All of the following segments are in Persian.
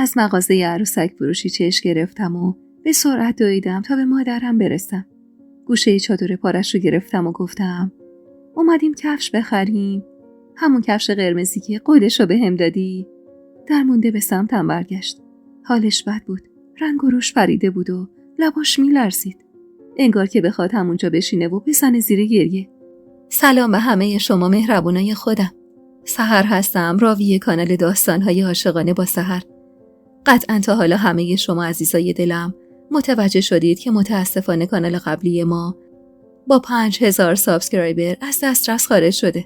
از مغازه عروسک فروشی چشم گرفتم و به سرعت دویدم تا به مادرم برسم. گوشه چادر پارش رو گرفتم و گفتم اومدیم کفش بخریم. همون کفش قرمزی که قولش رو به هم دادی. در مونده به سمتم برگشت. حالش بد بود. رنگ و روش پریده بود و لباش میلرزید. انگار که بخواد همونجا بشینه و بزنه زیر گریه. سلام به همه شما مهربونای خودم. سحر هستم، راوی کانال داستان‌های عاشقانه با سحر. قطعاً تا حالا همه شما عزیزای دلم متوجه شدید که متاسفانه کانال قبلی ما با 5000 سابسکرایبر از دسترس خارج شده.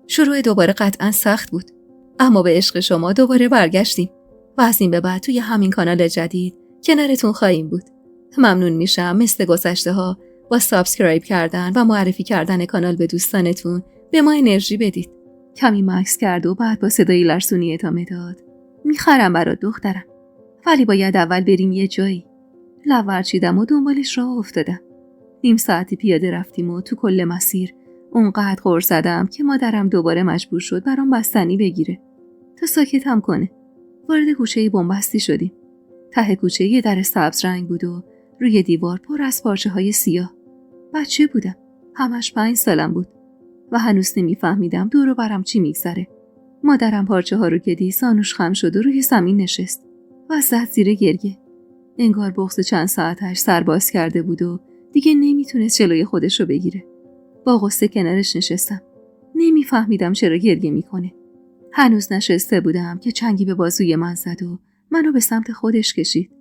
شروع دوباره قطعاً سخت بود، اما به عشق شما دوباره برگشتیم و از این به بعد توی همین کانال جدید کنارتون خواهیم بود. ممنون میشم مثل گذشته ها با سابسکرایب کردن و معرفی کردن کانال به دوستانتون به ما انرژی بدید. کمی مکس کرد و بعد با صدای لرزونی ادامه داد. میخرم برات دخترم، ولی باید اول بریم یه جایی. لب ورچیدم و دنبالش راه افتادم. نیم ساعتی پیاده رفتیم و تو کل مسیر اونقدر غر زدم که مادرم دوباره مجبور شد برام بستنی بگیره تا ساکتم کنه. وارد کوچه بنبستی شدیم. ته کوچه یه در سبز رنگ بود و روی دیوار پر از پارچه‌های سیاه. بچه بودم. همش 5 سالم بود و هنوز نمیفهمیدم دور و برم چی میگذره. مادرم پارچه‌ها رو که دید سانوش خم شد و روی زمین نشست و زد زیر گریه. انگار بغض چند ساعتش سرباز کرده بود و دیگه نمیتونست جلوی خودش رو بگیره. با غصه کنارش نشستم. نمیفهمیدم چرا گریه میکنه. هنوز نشسته بودم که چنگی به بازوی من زد و منو به سمت خودش کشید.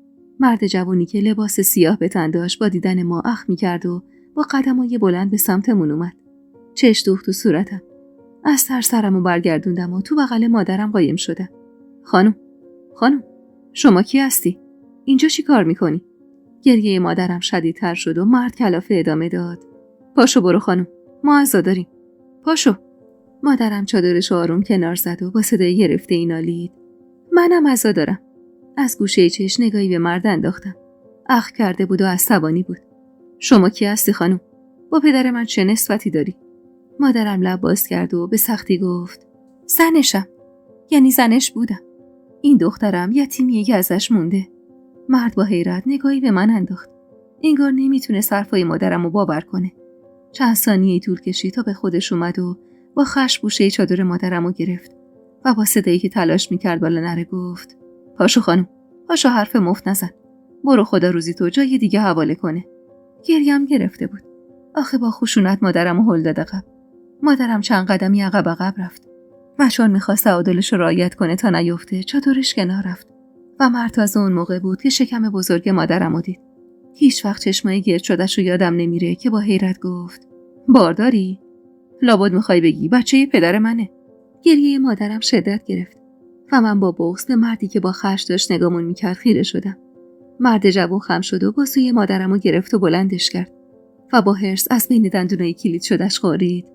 مرد جوانی که لباس سیاه به تن داشت با دیدن ما اخ میکرد و با قدمای بلند به سمتمون اومد. چش دوخت تو صورتم. از ترس سرمو برگردوندم و تو بغل مادرم قایم شدم. خانم، شما کی هستی؟ اینجا چی کار میکنی؟ گریه مادرم شدیدتر شد و مرد کلافه ادامه داد. پاشو برو خانم، ما عزا داریم. پاشو. مادرم چادرش آروم کنار زد و با صدای گرفته نالید. منم عزا دارم. از گوشه چش نگاهی به مرد انداختم. اخ کرده بود و عصبانی بود. شما کی هستی خانم؟ با پدر من چه نسبتی داری؟ مادرم لب باز کرد و به سختی گفت زنشم. یعنی زنش بودم. این دخترم یتیمیه که ازش مونده. مرد با حیرت نگاهی به من انداخت. انگار نمیتونه حرفای مادرم رو باور کنه. چند ثانیه طول کشید تا به خودش اومد و با خشم گوشه چادر مادرم رو گرفت و با صدایی که تلاش میکرد بالا نره گفت پاشو خانم، پاشو، حرف مفت نزن. برو خدا روزی تو جای دیگه حواله کنه. گریم گرفته بود. آخه با خشونت مادرم رو هل داد عقب. مادرم چند قدمی عقب رفت و چون میخواست تعادلش رو رعایت کنه تا نیفته چادرش کنار رفت و مرد تازه اون موقع بود که شکم بزرگ مادرم رو دید. هیچ وقت چشمای گرد شده‌شو یادم نمیره که با حیرت گفت بارداری؟ لابد میخوای بگی بچه پدر منه. گریه مادرم شدت گرفت و من با بغض به مردی که با خشم داشت نگامون میکرد خیره شدم. مرد جوان خم شد و بازوی مادرم رو گرفت و بلندش کرد و با حرص از بین دندونای کلید شدش خورید.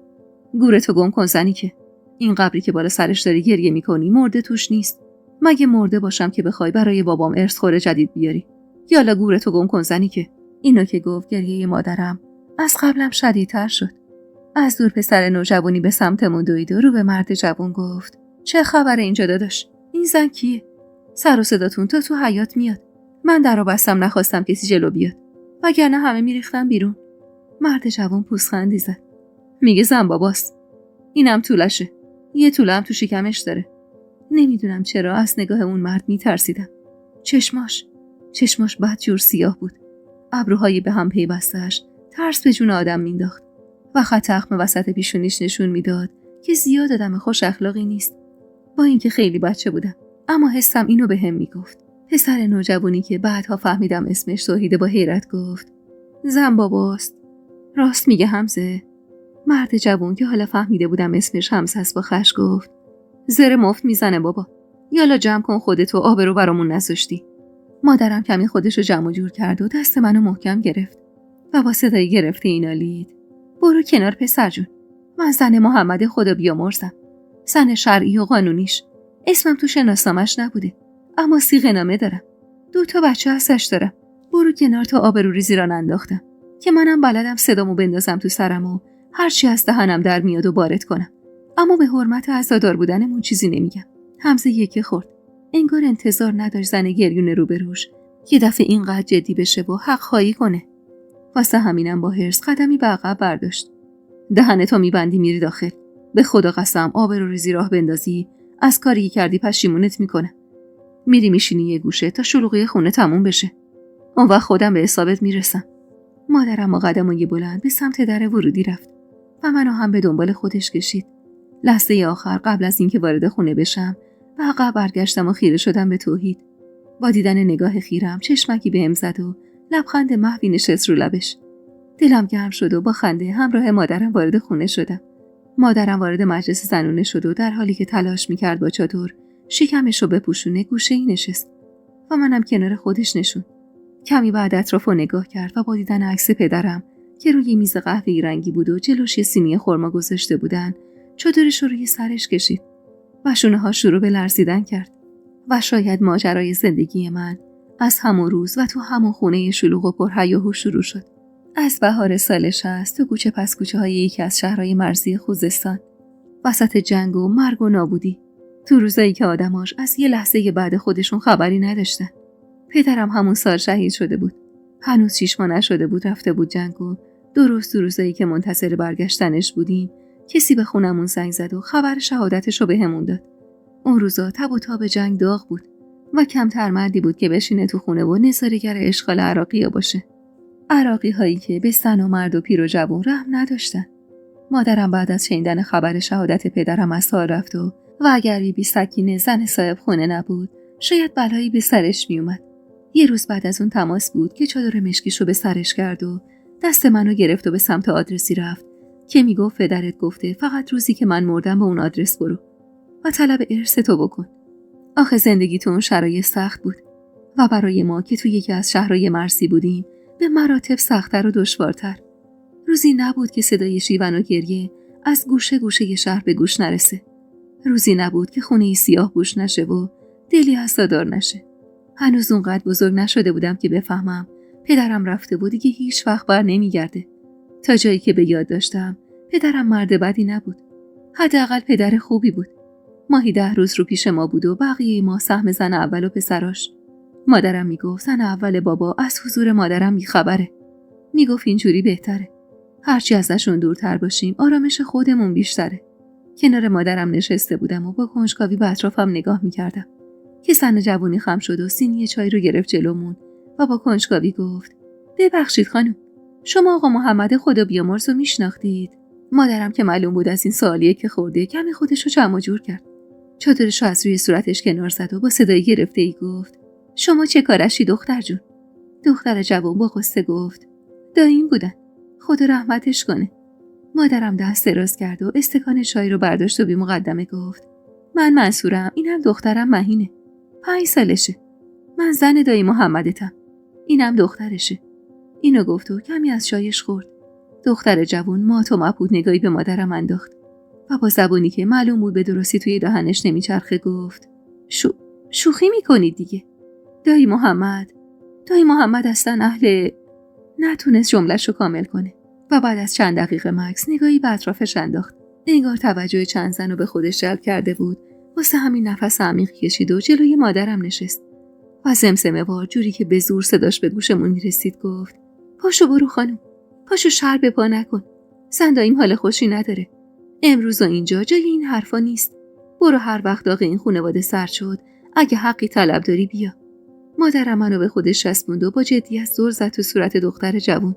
گورتو گم کن زنی که این قبری که بالا سرش داری گریه میکنی مرده توش نیست. مگه مرده باشم که بخوای برای بابام ارث خوره جدید بیاری؟ یالا گورتو گم کن زنی که. اینو که گفت گریه مادرم از قبلم شدیدتر شد. از دور پسر نوجوانی به سمتمون دوید و رو به مرد جوان گفت چه خبره اینجا داداش؟ این زن کیه؟ سر و صداتون تو حیاط میاد. من درو بستم نخواستم کسی جلو بیاد، وگرنه همه میریختن بیرون. مرد جوان پوزخندی زد. میگه زن باباست. اینم طولشه. یه طوله هم تو شکمش داره. نمیدونم چرا از نگاه اون مرد میترسیدم. چشماش بدجور سیاه بود. ابروهای به هم پیوسته‌اش ترس به جون آدم مینداخت و خط اخم وسط پیشونیش نشون میداد که زیاد آدم خوش اخلاقی نیست. با اینکه خیلی بچه بودم اما حسم اینو به هم میگفت. پسر نوجوانی که بعدها فهمیدم اسمش توحیده با حیرت گفت زن باباست. راست میگه حمزه. مرد جوان که حالا فهمیده بودم اسمش حمزه است با خش گفت زر مفت میزنه بابا. یالا جمع کن خودتو، آبرو برامون نذاشتی. مادرم کمی خودشو جمع جور کرد و دست منو محکم گرفت و با صدای گرفته اینالید برو کنار پسر جون. من زن محمد خدا بیامرزم. زن شرعی و قانونیش. اسمم تو شناسنامه‌اش نبوده اما صیغه نامه دارم. 2 بچه هستش دارم. برو کنار تا آبرو ریزی را ننداختم که منم بلدم صدامو بندازم تو سرم و هرچی از دهنم در میاد و وارد کنم. اما به حرمت عزادار بودنمون چیزی نمیگم. حمزه یکی خورد. انگار انتظار نداشت زن گریون روبروش یه دفعه اینقدر جدی بشه و حق خواهی کنه. واسه همینم با حرص قدمی به عقب برداشت. دهنتو میبندی میری داخل. به خدا قسم آبروریزی راه بندازی از کاری که کردی پشیمونت میکنه. میری میشینی یه گوشه تا شلوغی خونه تموم بشه. اون وقت خودم به حسابت میرسم. مادرم با قدمای بلند به سمت در ورودی رفت و منو هم به دنبال خودش کشید. لحظه آخر قبل از اینکه وارد خونه بشم به عقب برگشتم و خیره شدم به توحید. با دیدن نگاه خیرم چشمکی بهم زد و لبخند محوی نشست رو لبش. دلم گرم شد و با خنده همراه مادرم وارد خونه شدم. مادرم وارد مجلس زنونه شد و در حالی که تلاش میکرد با چادر شکمش رو بپوشونه گوشه‌ای نشست و منم کنار خودش نشون. کمی بعد اطراف رو نگاه کرد و با دیدن عکس پدرم که روی میز قهوه‌ای رنگی بود و جلوش یه سینی خرما گذاشته بودن چادرش رو روی سرش کشید و شونه‌ها شروع به لرزیدن کرد. و شاید ماجرای زندگی من از همون روز و تو همون خونه شلوغ و پرهیاهو شروع شد. از بهار سال 60 تو کوچه پس کوچه های یکی از شهرهای مرزی خوزستان، وسط جنگ و مرگ و نابودی، تو روزایی که آدماش از یه لحظه بعد خودشون خبری نداشتن. پدرم همون سال شهید شده بود. هنوز 6 ماه نشده بود رفته بود جنگ و درست تو روزایی که منتظر برگشتنش بودیم کسی به خونمون زنگ زد و خبر شهادتش رو بهمون داد. اون روزا تب و تاب جنگ داغ بود و کمتر مردی بود که بشینه تو خونه و نظاره‌گر اشغال عراقی‌ها باشه. عراقی هایی که به زن و مرد و پیر و جوان رحم نداشتن. مادرم بعد از شنیدن خبر شهادت پدرم از حال رفت و اگر بی سکینه زن صاحب خونه نبود شاید بلایی به سرش می اومد. یه روز بعد از اون تماس بود که چادر مشکیشو به سرش کرد و دست منو گرفت و به سمت آدرسی رفت که میگفت پدرت گفته فقط روزی که من مردم به اون آدرس برو و طلب ارث تو بکن. آخه زندگی تو اون شرایط سخت بود و برای ما که تو یکی از شهرهای مرزی بودیم به مراتب سخت‌تر و دشوارتر. روزی نبود که صدای شیون و گریه از گوشه گوشه شهر به گوش نرسه. روزی نبود که خونه‌ای سیاه بوش نشه و دلی حسادار نشه. هنوز اونقدر بزرگ نشده بودم که بفهمم پدرم رفته بود دیگه هیچ وقت بر نمیگرده. تا جایی که به یاد داشتم پدرم مرد بدی نبود. حداقل پدر خوبی بود. ماهی 10 روز رو پیش ما بود و بقیه ما سهم زن اول و پسراش. مادرم میگفت زن اول بابا از حضور مادرم بیخبره. میگفت اینجوری بهتره. هرچی ازشون دورتر باشیم آرامش خودمون بیشتره. کنار مادرم نشسته بودم و با کنجکاوی به اطرافم نگاه میکردم که زن جوونی خم شد و سینی چای رو گرفت جلومون و با کنجکاوی گفت ببخشید خانم، شما آقا محمد خدا بیامرز رو میشناختید؟ مادرم که معلوم بود از این سوالیه که خورده کمی خودش رو جمع جور کرد. چادرش رو از روی صورتش کنار زد و با صدای گرفته‌ای گفت شما چه کارشی دختر جون؟ دختر جوان با غصه گفت داییم بودن، خدا رحمتش کنه. مادرم دست دراز کرد و استکان چای رو برداشت و بی مقدمه گفت من منصورم، اینم دخترم مهینه، 5 سالشه. من زن دایی محمدتم، اینم دخترشه. اینو گفت و کمی از چایش خورد. دختر جوان مات و مبهوت نگاهی به مادرم انداخت و با زبانی که معلوم بود به درستی توی دهنش نمیچرخه گفت شوخی میکنید دیگه. دایی محمد اصلا نتونست جمله‌ش رو کامل کنه و بعد از چند دقیقه مکث نگاهی به اطرافش انداخت. انگار توجه چند زن رو به خودش جلب کرده بود. واسه همین نفس عمیق کشید و جلوی مادرم نشست و زمزمه وار جوری که به زور صداش به گوشمون میرسید گفت پاشو برو خانم، پاشو شر به پا نکن. زن داییم حال خوشی نداره. امروز و اینجا جای این حرفا نیست. برو هر وقت داغ این خانواده سرد شد اگه حقی طلب داری بیا. مادرم منو به خودش چسبوند و با جدیت زل زد تو صورت دختر جوون.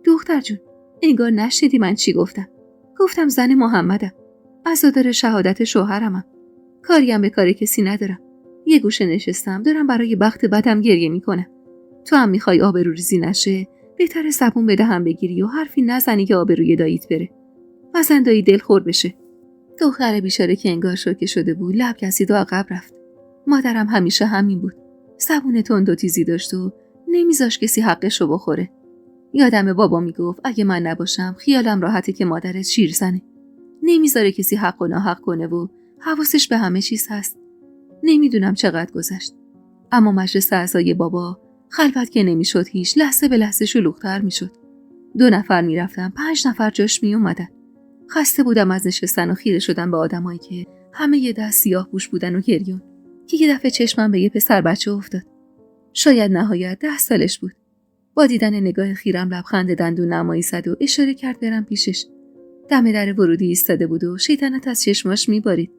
دختر جون، انگار نشنیدی من چی گفتم. گفتم زن محمدم، عزادار شهادت شوهرمم. کاریم به کار کسی ندارم. یه گوشه نشستم دارم برای بخت بدم گریه میکنم. تو هم میخوای آبروریزی نشه؟ بهتره زبون به دهن بگیری و حرفی نزنی که آبروی داییت بره و زن دایی دلخور بشه. دختر بیچاره که انگار شوکه شده بود لب کشید و عقب رفت. مادرم همیشه همین بود. زبون تند و تیزی داشت و نمیذاش کسی حقش رو بخوره. یادم بابا میگفت اگه من نباشم خیالم راحته که مادرت شیرزنه. نمیذاره کسی حق و ناحق کنه و حواسش به همه چیز هست. نمیدونم چقدر گذشت. اما مجلس اعضای بابا خلوت که نمیشد هیچ لحظه به لحظه شلوغ‌تر میشد. 2 نفر میرفتن، 5 نفر جاش میومدن. خسته بودم از نشستن و خیره شدم به آدمایی که همه یه دست سیاه پوش بودن و گریون. که یه دفعه چشمم به یه پسر بچه افتاد. شاید نهایت 10 سالش بود. با دیدن نگاه خیرم لبخند دندون نمایی زد و اشاره کرد برم پیشش. دم در ورودی ایستاده بود و شیطنت از چشماش میبارید.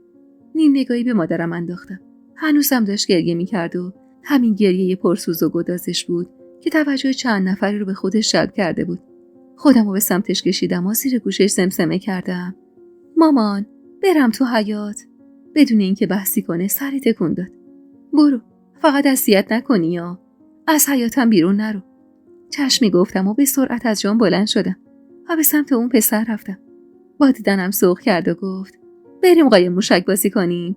نیم نگاهی به مادرم انداختم. هنوزم داشت گریه میکرد و همین گریه پرسوز و گدازش بود که توجه چند نفری رو به خودش جلب کرده بود. خودم رو به سمتش کشیدم و زیر گوشش زمزمه کردم: مامان، برم تو حیاط. بدون اینکه بحثی کنه سری تکون داد. برو، فقط اذیت نکنی یا از حیاطم بیرون نرو. چشمی گفتم و به سرعت از جام بلند شدم و به سمت اون پسر رفتم. با دیدنم ذوق کرد و گفت: بریم قایم موشک بازی کنیم.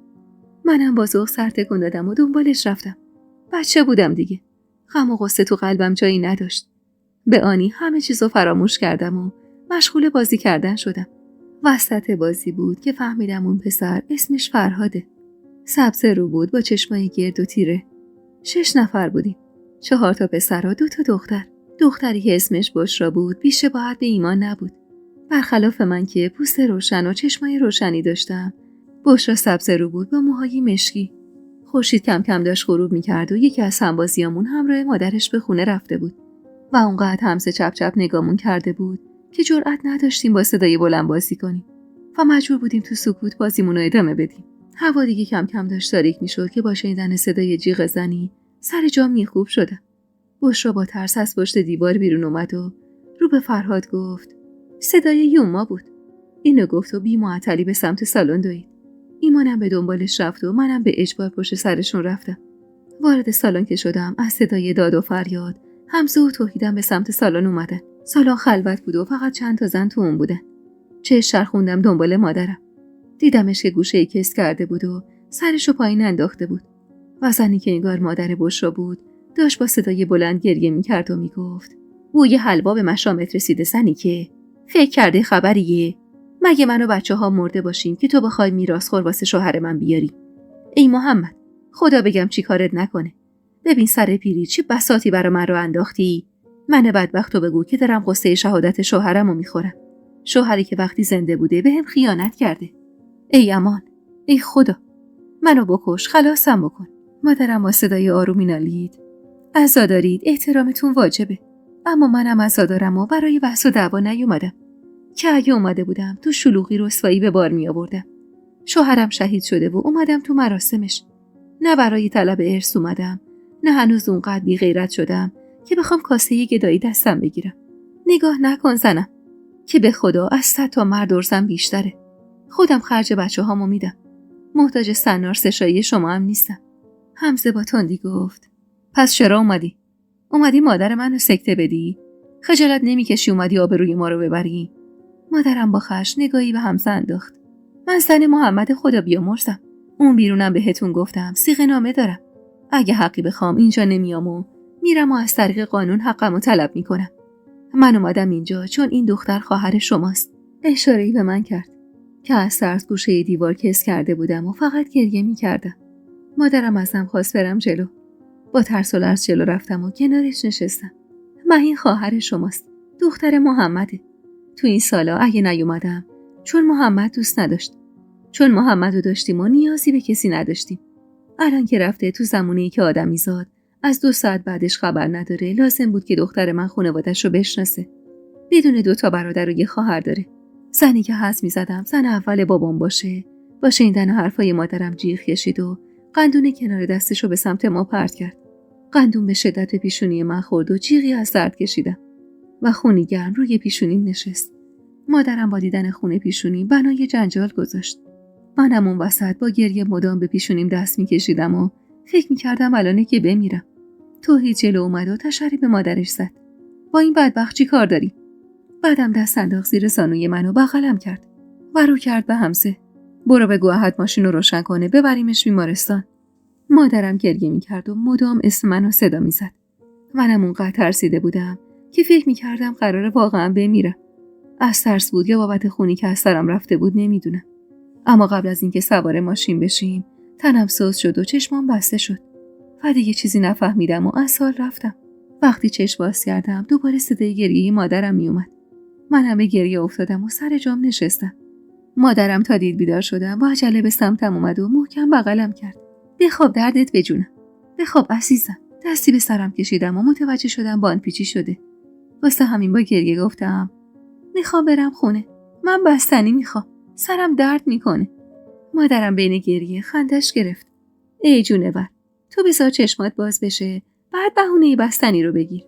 منم با ذوق سر تکون دادم و دنبالش رفتم. بچه بودم دیگه. غم و غصه تو قلبم جایی نداشت. به آنی همه چیزو فراموش کردم و مشغول بازی کردن شدم. وسط بازی بود که فهمیدم اون پسر اسمش فرهاده. سبز رو بود با چشمای گرد و تیره. 6 نفر بودیم. 4 تا پسر و 2 تا دختر. دختری که اسمش بشرا بود بی شباهت به ایمان نبود. برخلاف من که پوست روشن و چشمای روشنی داشتم، بشرا سبز رو بود با موهای مشکی. خورشید کم کم داشت غروب می‌کرد و یکی از همبازیامون همراه مادرش به خونه رفته بود و اونقدر همسه چپ چپ نگامون کرده بود که جرئت نداشتیم با صدای بلند بازی کنیم و مجبور بودیم تو سکوت بازیمون رو ادامه بدیم. هوا دیگه کم کم داشت تاریک می‌شد که با شنیدن صدای جیغ زنی سر جام میخوب شدم. بشرا با ترس از پشت دیوار بیرون اومد و رو به فرهاد گفت: صدای یوما بود. اینو گفت و بی‌معطلی به سمت سالن دوید. ایمانم به دنبالش رفت و منم به اجبار پشت سرشون رفتم. وارد سالن که شدم از صدای داد و فریاد همزه و توحیدم به سمت سالن اومدن. سالن خلوت بود و فقط چند تا زن تو اون بودن. چشم چرخوندم دنبال مادرم. دیدمش که گوشه‌ای کس کرده بود و سرشو پایین انداخته بود. و زنی که انگار مادر بشرا بود داشت با صدای بلند گریه میکرد و میگفت: بوی حلوا به مشامت رسیده زنی که فکر کرده خبریه؟ مگه من و بچه‌ها مرده باشیم که تو بخوای میراث‌خور واسه شوهر من بیاری؟ ای محمد، خدا بگم چی کارت نکنه. ببین سر پیری چی بساطی برا من رو انداختی. من بدبختو بگو که دارم قصه شهادت شوهرمو میخورم. شوهری که وقتی زنده بوده بهم خیانت کرده. ای امان، ای خدا، منو بکش، خلاصم بکن. مادرم با صدای آرومی نالید: عزادارید، احترامتون واجبه. اما منم عزادارم و برای بحث و دعوا نیومدم. که اگه اومده بودم تو شلوغی رسوایی به بار می آوردم. شوهرم شهید شده و اومدم تو مراسمش. نه برای طلب ارث اومدم، نه هنوز اونقدر بی غیرت شدم که بخوام کاسه گدایی دستم بگیرم. نگاه نکن زنم که به خدا از 100 تا مرد ارزم بیشتره. خودم خرج بچه هامو میدم. محتاج سنار سشایی شما هم نیستم. همزه با تندی گفت: پس چرا اومدی؟ اومدی مادر منو سکته بدی؟ خجالت نمیکشی اومدی آبروی ما رو ببری؟ مادرم با خشم نگاهی به همزه انداخت. من زن محمد خدا بیامرزم. اون بیرونم بهتون گفتم صیغه نامه دارم. اگه حقی بخوام اینجا نمیام و میرم و از طریق قانون حقمو طلب میکنم. من اومدم اینجا چون این دختر خواهر شماست. اشاره‌ای به من کرد که از ترس گوشه دیوار کس کرده بودم و فقط گریه میکردم. مادرم ازم خواست برم جلو. با ترس و لرز جلو رفتم و کنارش نشستم. مهین خواهر شماست. دختر محمده. تو این سالا اگه نیومدم چون محمد دوست نداشت. چون محمدو داشتیم و نیازی به کسی نداشتیم. الان که رفته تو زمونه‌ای که آدمی زاد از 2 ساعت بعدش خبر نداره، لازم بود که دختر من خانواده‌ش رو بشناسه. بدون 2 تا برادر و 1 خواهر داره. زنی که حدس می‌زدم زن اول بابام باشه. با شنیدن حرفای مادرم جیغ کشید و قندون کنار دستش رو به سمت ما پرت کرد. قندون به شدت پیشونی من خورد و جیغی از درد کشیدم و خونی گرم روی پیشونیم نشست. مادرم با دیدن خون پیشونی بنای جنجال گذاشت. منم اون وسط با گریه مدام به پیشونیم دست می‌کشیدم و فکر می‌کردم الانه که بمیرم. توحید جلو اومد و تشری به مادرش زد: با این بدبخت چی کار داری؟ بعدم دست انداخت زیر زانوی منو بغلم کرد و رو کرد به همزه: برو بگو احد ماشین رو روشن کنه ببریمش بیمارستان. مادرم گریه می‌کرد و مدام اسم منو صدا می‌زد. منم اونقدر ترسیده بودم که فکر می‌کردم قراره واقعا بمیرم. از ترس بود یا بابت خونی که از سرم رفته بود نمیدونم. اما قبل از اینکه سوار ماشین بشیم تنم سوز شد و چشمام بسته شد و دیگه چیزی نفهمیدم و از حال رفتم. وقتی چشم باز کردم دوباره صدای گریه مادرم میومد. منم به گریه افتادم و سر جام نشستم. مادرم تا دید بیدار شدم با عجله به سمتم اومد و محکم بغلم کرد. بخواب دردت بجونم. بخواب عزیزم. دستی به سرم کشیدم و متوجه شدم باند پیچی شده. واسه همین با گریه گفتم میخوام برم خونه. من بستنی میخوام. سرم درد میکنه. مادرم بین گریه خندش گرفت. ای جونور، تو بذار چشمات باز بشه، بعد بهونه بستنی رو بگیر.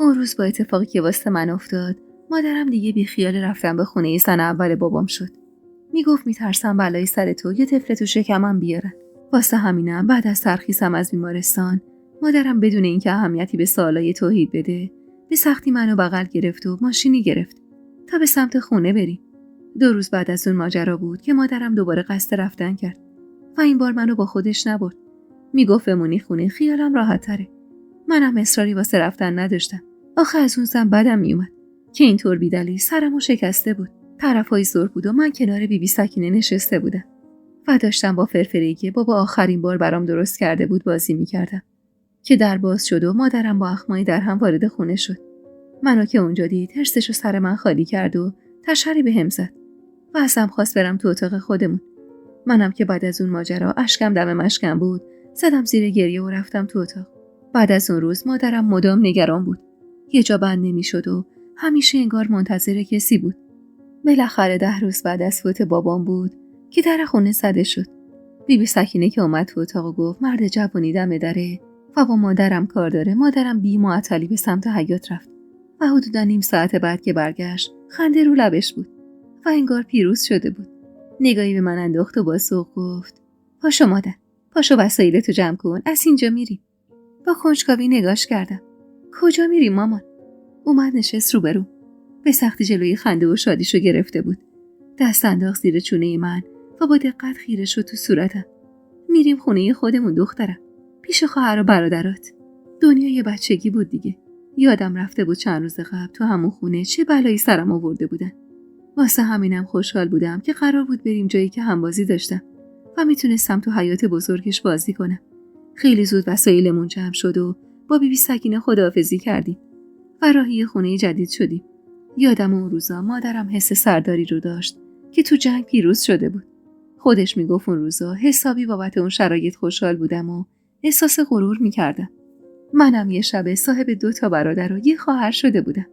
اون روز با اتفاقی که واسه من افتاد، مادرم دیگه بی خیال رفتن به خونه زن اول بابام شد. میگفت میترسم بلای سر تو یه طفل تو شکمم بیارن. واسه همینم بعد از ترخیصم از بیمارستان، مادرم بدون اینکه اهمیتی به سوالای توحید بده، به سختی منو بغل گرفت و ماشینی گرفت تا به سمت خونه بریم. 2 روز بعد از اون ماجرا بود که مادرم دوباره قصد رفتن کرد و این بار منو با خودش نبرد. میگفت بمونی خونه خیالم راحت تره. منم اصراری واسه رفتن نداشتم. آخه از اون زن بدم میومد که اینطور بیدلیل سرمو شکسته بود. طرفای ظهر بود و من کنار بیبی سکینه نشسته بودم و داشتم با فرفره‌ای که بابا آخرین بار برام درست کرده بود بازی میکردم که در باز شد و مادرم با اخمایی در هم وارد خونه شد. منو که اونجا دید حرسشو سر من خالی کرد و تشری بهم زد و ازم خواست برم تو اتاق خودمون. منم که بعد از اون ماجرا اشکم دم مشکم بود، زدم زیر گریه و رفتم تو اتاق. بعد از اون روز مادرم مدام نگران بود. یه جا بند نمی‌شد و همیشه انگار منتظر کسی بود. بالاخره 10 روز بعد از فوت بابام بود که در خونه زده شد. بیبی سکینه که اومد تو اتاق و گفت مرد جوانی دم دره و با مادرم کار داره. مادرم بی معطلی به سمت حیاط رفت و حدوداً نیم ساعت بعد که برگشت خنده رو لبش بود و انگار پیروز شده بود. نگاهی به من انداخت و با ذوق گفت پاشو مادر، پاشو وسایلتو جمع کن، از اینجا میریم. با کنجکاوی نگاش کردم. کجا میریم مامان؟ اومد نشست روبرو. به سختی جلوی خنده و شادیشو گرفته بود. دست انداخت زیر چونه من و با دقت خیره شد تو صورتم. میریم خونه خودمون دخترم، پیش خواهر و برادرات. دنیای بچگی بود دیگه. یادم رفته بود چند روز قبل تو همون خونه چه بلایی سرم آورده بودن. واسه همینم خوشحال بودم که قرار بود بریم جایی که همبازی داشتم و میتونستم تو حیاط بزرگش بازی کنم. خیلی زود وسایلمون جمع شد و با بیبی سکینه خداحافظی کردیم و راهی خونه جدید شدیم. یادم اون روزا مادرم حس سرداری رو داشت که تو جنگ پیروز شده بود. خودش میگفت اون روزا حسابی بابت اون شرایط خوشحال بودم و احساس غرور میکردم. منم یه شب صاحب 2 برادر و 1 خواهر شده بودم.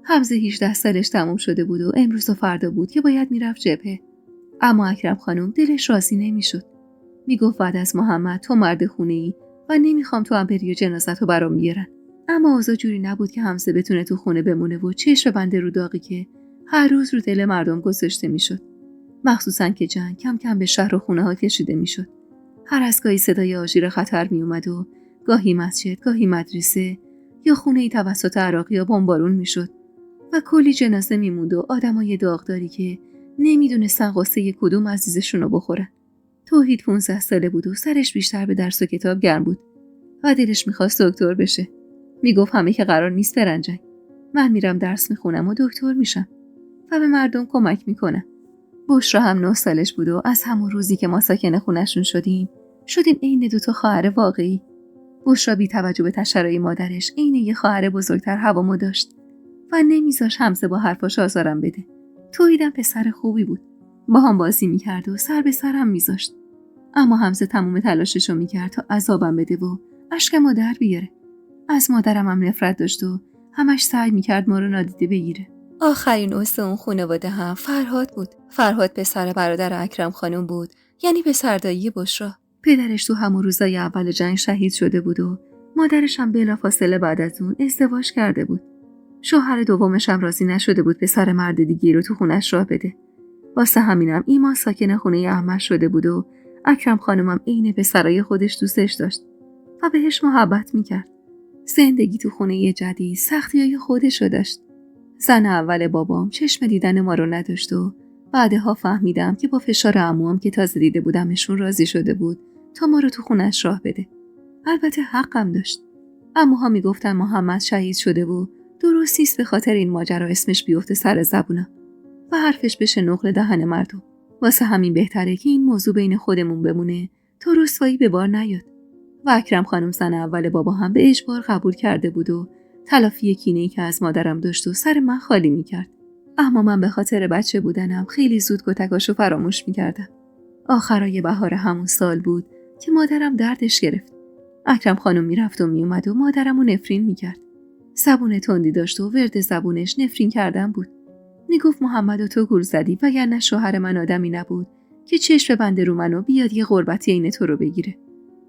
حمزه 18 سالش تموم شده بود و امروز و فردا بود که باید میرفت جبهه. اما اکرم خانم دلش راضی نمیشد. میگفت بعد از محمد تو مرد خونه‌ای و نمیخوام تو هم بری و جنازتو برام بیارن. اما اوضاع جوری نبود که حمزه بتونه تو خونه بمونه و چشم بنده رو داغی که هر روز رو دل مردم گذاشته میشد. مخصوصاً که جنگ کم کم به شهر و خونه ها کشیده میشد. هر از گاهی صدای آژیر خطر میومد و گاهی مسجد، گاهی مدرسه یا خونه‌ای توسط عراقی‌ها بمبارون میشد و کلی جنازه میموند و آدمای داغداری که نمیدونستن قصه کدوم عزیزشون رو بخورن. توحید 15 ساله بود و سرش بیشتر به درس و کتاب گرم بود و دلش میخواست دکتر بشه. میگفت همه که قرار نیست برن جنگ. من میرم درس میخونم و دکتر میشم و به مردم کمک میکنم. بشرا هم 9 سالش بود و از همون روزی که ما ساکن خونشون شدیم عین 2 خواهر واقعی. بشرا بی توجه به تشرای مادرش عین یه خواهر بزرگتر هوامو داشت و نمیذاش حمزه با حرفاش آزارم بده. توحیدم پسر خوبی بود. با هم بازی میکرد و سر به سرم میذاشت. اما حمزه تموم تلاششو میکرد تا عذابم بده و اشکمو در بیاره. از مادرم هم نفرت داشت و همش سعی میکرد ما رو نادیده بگیره. آخرین عضو اون خانواده هم فرهاد بود. فرهاد پسر برادر اکرم خانم بود، یعنی پسردایی بشرا. پدرش تو همون روزای اول جنگ شهید شده بود و مادرش هم بلافاصله بعد از اون ازدواج کرده بود. شوهر دومش هم راضی نشده بود پسر مرد دیگه رو تو خونش راه بده. واسه همینم ایمان ساکن خونه احمد شده بود و اکرم خانمم عین پسرای خودش دوستش داشت و بهش محبت میکرد. زندگی تو خونه جدید سختیای خودشو داشت. زن اول بابام چشم دیدن ما رو نداشت و بعدها فهمیدم که با فشار عموام که تازه دیده بودمشون راضی شده بود تا ما رو تو خونش راه بده. البته حقم داشت. عموها میگفتن محمد شهید شده و درست نیست به خاطر این ماجرا اسمش بیفته سر زبونا و حرفش بشه نقل دهن مردم. واسه همین بهتره که این موضوع بین خودمون بمونه تا رسوایی به بار نیاد. و اکرم خانم زن اول بابا هم به اجبار قبول کرده بود و تلافی کینه‌ای که از مادرم داشت و سر من خالی میکرد. اما من به خاطر بچه بودنم خیلی زود کتکاشو فراموش میکردم. آخرای بهار همون سال بود که مادرم دردش گرفت. اکرم خانم میرفت و میومد و مادرمو نفرین میکرد. زبون تندی داشت و ورد زبونش نفرین کردن بود. میگفت محمد و تو گول زدی وگرنه شوهر من آدمی نبود که چشم بنده رو منو بیاد یه غربتی عین تو رو بگیره.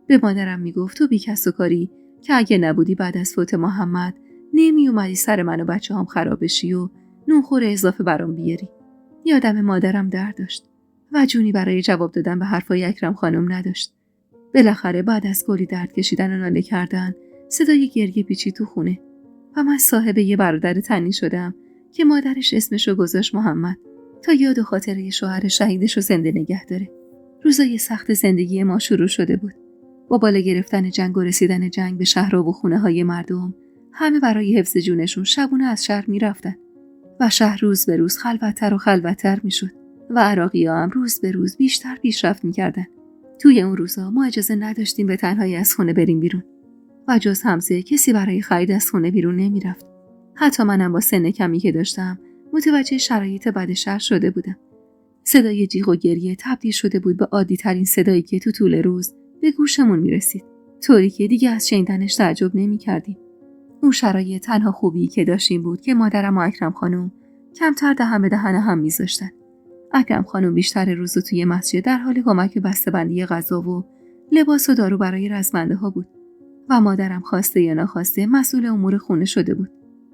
به مادرم میگفت تو بیکس و کاری که اگه نبودی بعد از فوت محمد نمی اومدی سر من و بچه‌هام خراب بشی و نونخور اضافه برام بیاری. یادم مادرم درد داشت و جونی برای جواب دادن به حرفای اکرم خانم نداشت. بالاخره بعد از کلی درد کشیدن و ناله کردن صدای گریه پیچید تو خونه و من صاحب یه برادر تنی شدم که مادرش اسمشو گذاشت محمد تا یاد و خاطره شوهر شهیدشو زنده نگه داره. روزای سخت زندگی ما شروع شده بود. با بالا گرفتن جنگ و رسیدن جنگ به شهرها و خونه های مردم همه برای حفظ جونشون شبونه از شهر می رفتن و شهر روز به روز خلوت‌تر و خلوت‌تر می شد و عراقی‌ها هم روز به روز بیشتر پیشرفت می کردن. توی اون روزا ما اجازه نداشتیم به تنهایی از خونه بریم بیرون و جز حمزه کسی برای خرید از خونه بیرون نمی رفت. حتی منم با سن کمی که داشتم متوجه شرایط بد شهر شده بودم. صدای جیغ و گریه تبدیل شده بود به عادی ترین صدایی که تو طول روز به گوشمون می رسید. طوری که دیگه از شنیدنش تعجب نمی کردیم. اون شرایط تنها خوبی که داشتیم بود که مادرم و اکرم خانم کمتر دهن به دهن هم می زاشتن. اکرم خانم بیشتر روزو توی مسجد در حال کمک بسته‌بندی غذا و لباس و دارو برای رزمنده ها بود و مادرم خواسته یا ناخواسته مسئول امور خونه شده بود.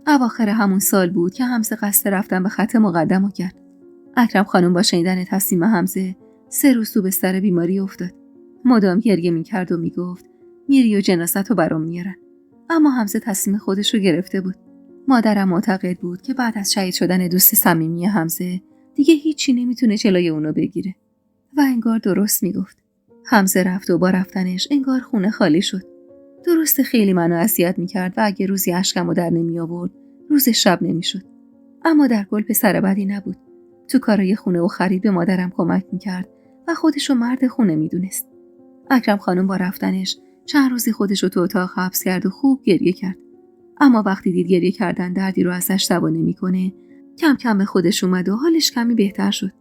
اواخر همون سال بود که حمزه قصد رفتن به خط مقدم کرد. اکرم خانم با شنیدن تصمیم حمزه 3 روز تو بستر بیماری افتاد. مدام گریه می‌کرد و میگفت میری و جنازت رو برام میارن. اما حمزه تصمیم خودش رو گرفته بود. مادرم معتقد بود که بعد از شهید شدن دوست صمیمی حمزه دیگه هیچی نمیتونه جلوی اونو بگیره و انگار درست میگفت. حمزه رفت و با رفتنش انگار خونه خالی شد. درسته خیلی منو اذیت میکرد و اگه روزی اشکمو در نمی آورد روز شب نمیشد. اما در کل پسر بدی نبود. تو کارای خونه و خرید به مادرم کمک میکرد و خودشو مرد خونه میدونست. اکرم خانم با رفتنش چند روزی خودشو تو اتاق حبس کرد و خوب گریه کرد. اما وقتی دید گریه کردن دردی رو ازش دوا نمیکنه، کم کم به خودش اومد و حالش کمی بهتر شد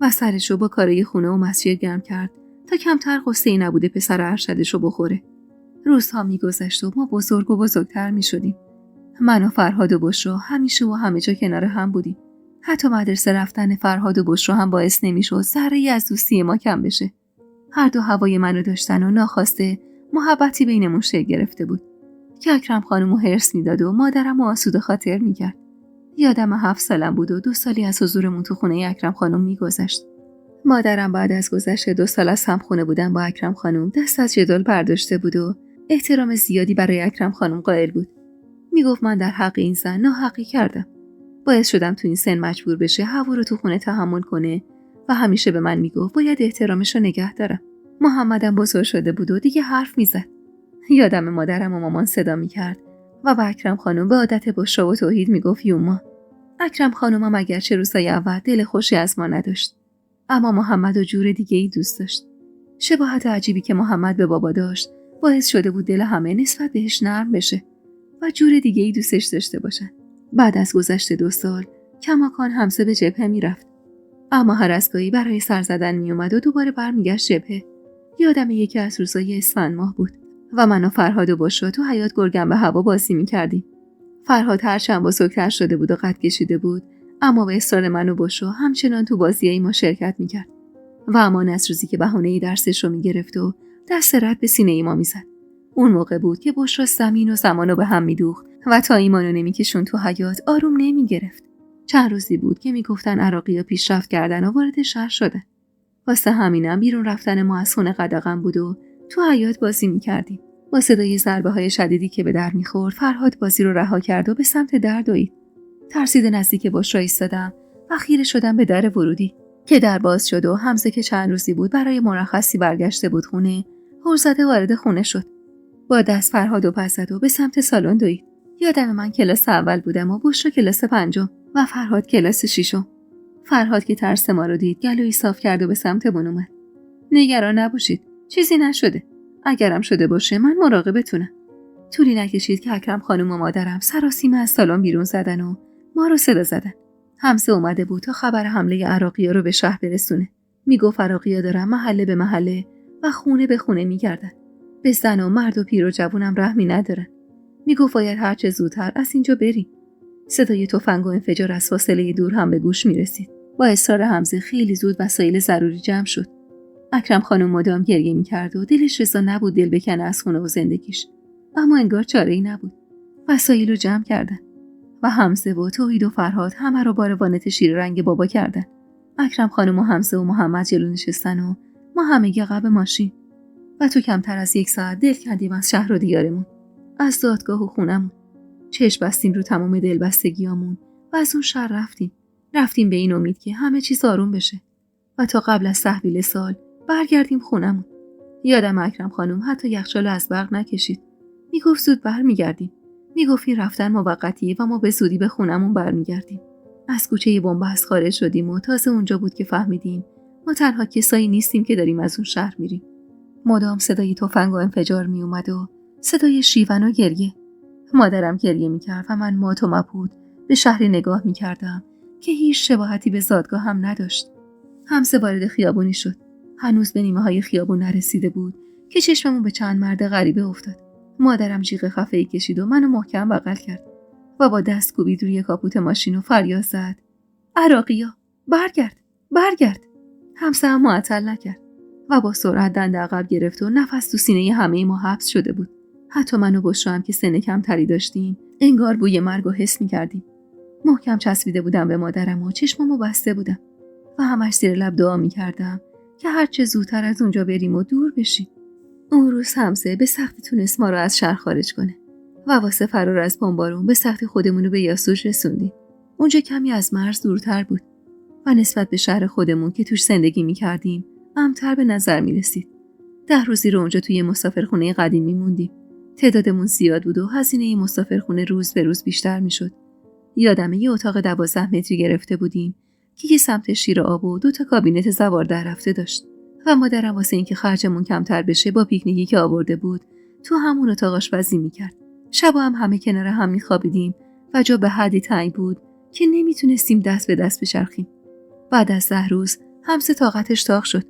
و سرشو با کارای خونه و مسجد گرم کرد تا کمتر قصه‌ای نبوده پسر ارشدشو بخوره. روزها میگذشت و ما بزرگ و بزرگتر میشدیم. من و فرهاد و بشرا همیشه و همه جا کنار هم بودیم. حتی مدرسه رفتن فرهاد و بشرا هم باعث نمیشد ذره‌ای از دوستی ما کم بشه. هر دو هوای منو داشتن و ناخواسته محبتی بینمون شکل گرفته بود که اکرم خانمو حرص میداد و مادرمو آسوده خاطر میکرد. یادم 7 سالم بود و 2 سالی از حضورمون تو خونه اکرم خانم میگذشت. مادرم بعد از گذشت 2 سال از همخونه بودن با اکرم خانم دست از جدال برداشته بود و احترام زیادی برای اکرم خانم قائل بود. میگفت من در حق این زن ناحقی کردم. باعث شدم تو این سن مجبور بشه هوا رو تو خونه تحمل کنه و همیشه به من میگفت باید احترامش رو نگه دارم. محمدم بزرگ شده بود و دیگه حرف میزد. یادم مادرم و مامان صدا میکرد و با اکرم خانم به عادت بشرا و توحید میگفت یوما. اکرم خانمم اگرچه روزای اول دل خوشی از ما نداشت، اما محمد و جور دیگه ای دوست داشت. شباهت عجیبی که محمد به بابا داشت باعث شده بود دل همه نسبت بهش نرم بشه و جور دیگه ای دوستش داشته باشن. بعد از گذشت 2 سال کماکان حمزه به جبهه میرفت، اما هر از گاهی برای سر زدن میومد و دوباره برمیگشت جبهه. یادم یکی از روزای اسفند ماه بود و من و فرهاد و بشرا تو حیاط گرگم به هوا بازی میکردیم. فرهاد هرچند بزرگتر شده بود و قد کشیده بود، اما به اصرار من و بشرا همچنان تو بازیای ما شرکت میکرد و امان از روزی که بهانه درسش رو میگرفت و دست رد به سینه ما میزد. اون موقع بود که بشرا زمین و زمانو به هم میدوخت و تا ایمانو نمیکشون تو حیاط آروم نمیگرفت. چند روزی بود که میگفتن عراقی‌ها پیشرفت کردن و وارد شهر شدن. واسه همینم بیرون رفتن ما از خونه قدغن بود و تو حیاط بازی میکردیم. با صدای ضربه‌های شدیدی که به در میخورد فرهاد بازی رو رها کرد و به سمت در دوید. ترسیده نزدیک بشرا ایستادم و خیره شدم به در ورودی که در باز شد و حمزه که چند روزی بود برای مرخصی برگشته بود خونه، هرزده وارد خونه شد. با دست فرهادو پس زد و به سمت سالن دوید. یادم من کلاس اول بودم و بشرا کلاس 5 و فرهاد کلاس 6. فرهاد که ترس ما رو دید گلویی صاف کرد و به سمتمون اومد. نگران نباشید، چیزی نشده. اگرم شده باشه من مراقبتونم. طولی نکشید که اکرم خانم و مادرم سراسیمه از سالن بیرون زدن و ما رو صدا زدن. حمزه اومده بود تا خبر حمله عراقی‌ها رو به شهر برسونه. میگفت عراقی‌ها دارن محله به محله و خونه به خونه می‌گردن. به زن و مرد و پیر و جوونم رحمی ندارن. میگفت باید هر چه زودتر از اینجا بریم. صدای تفنگ و انفجار از فاصله دور هم به گوش می‌رسید. با اصرار حمزه خیلی زود وسایل ضروری جمع شد. اکرم خانم مدام گریه می‌کرد و دلش رضا نبود دل بکنه از خونه و زندگیش. اما انگار چاره‌ای نبود. وسایل رو جمع کردن و حمزه و توحید و فرهاد همه رو بار وانت شیر رنگ بابا کردن. اکرم خانم و حمزه و محمد جلو نشستن و ما همگی عقب ماشین و تو کمتر از 1 ساعت دل کندیم از شهر و دیارمون، از دادگاه و خونمون. چشم بستیم رو تمام دلبستگیامون و از اون شهر رفتیم به این امید که همه چیز آروم بشه و تا قبل از تحویل سال برگردیم خونمون. یادم اکرم خانم حتی یخچال از برق نکشید. میگفت زود برمیگردیم. میگفت این رفتن موقتیه و ما به زودی به خونمون برمیگردیم. از کوچه بنبست خارج شدیم و تازه اونجا بود که فهمیدیم ما تنها کسایی نیستیم که داریم از اون شهر میریم. مدام صدای تفنگ و انفجار میومد و صدای شیون و گریه. مادرم گریه میکرد و من مات و مبهوت به شهری نگاه میکردم که هیچ شباهتی به زادگاه هم نداشت. حمزه وارد خیابونی شد. هنوز به نیمه های خیابون نرسیده بود که چشممون به چند مرد غریبه افتاد. مادرم جیغ خفه‌ای کشید و منو محکم بغل کرد و با دست کوبید روی کاپوت ماشین و فریاد زد: عراقیا، برگرد. حمزه هم معطل نکرد و با سرعت دنده عقب گرفت و نفس تو سینه همه ما حبس شده بود. حتی من و بشرا هم که سن کمتری داشتیم انگار بوی مرگ رو حس می‌کردیم. محکم چسبیده بودم به مادرم و چشمامو بسته بودم و همش زیر لب دعا می‌کردم که هر چه زودتر از اونجا بریم و دور بشیم. اون روز حمزه به سختی تونست ما رو از شهر خارج کنه و واسه فرار از بمبارون به سختی خودمون رو به یاسوج رسوندیم. اونجا کمی از مرز دورتر بود و نسبت به شهر خودمون که توش زندگی می‌کردیم امن‌تر به نظر می‌رسید. 10 روزی رو اونجا توی مسافرخونه قدیمی موندیم. تعدادمون زیاد بود و هزینه مسافرخونه روز به روز بیشتر می‌شد. یادمه یه اتاق 12 متری گرفته بودیم که یه سمت شیر آب و 2 تا کابینت زوار در رفته داشت و مادرم واسه اینکه خرجمون کمتر بشه با پیکنیکی که آورده بود تو همون اتاق آشپزی می‌کرد. شبا هم همه کنار هم می‌خوابیدیم و جا به حدی تنگ بود که نمیتونستیم دست به دست بچرخیم. بعد از 10 روز حمزه طاقتش تاق شد.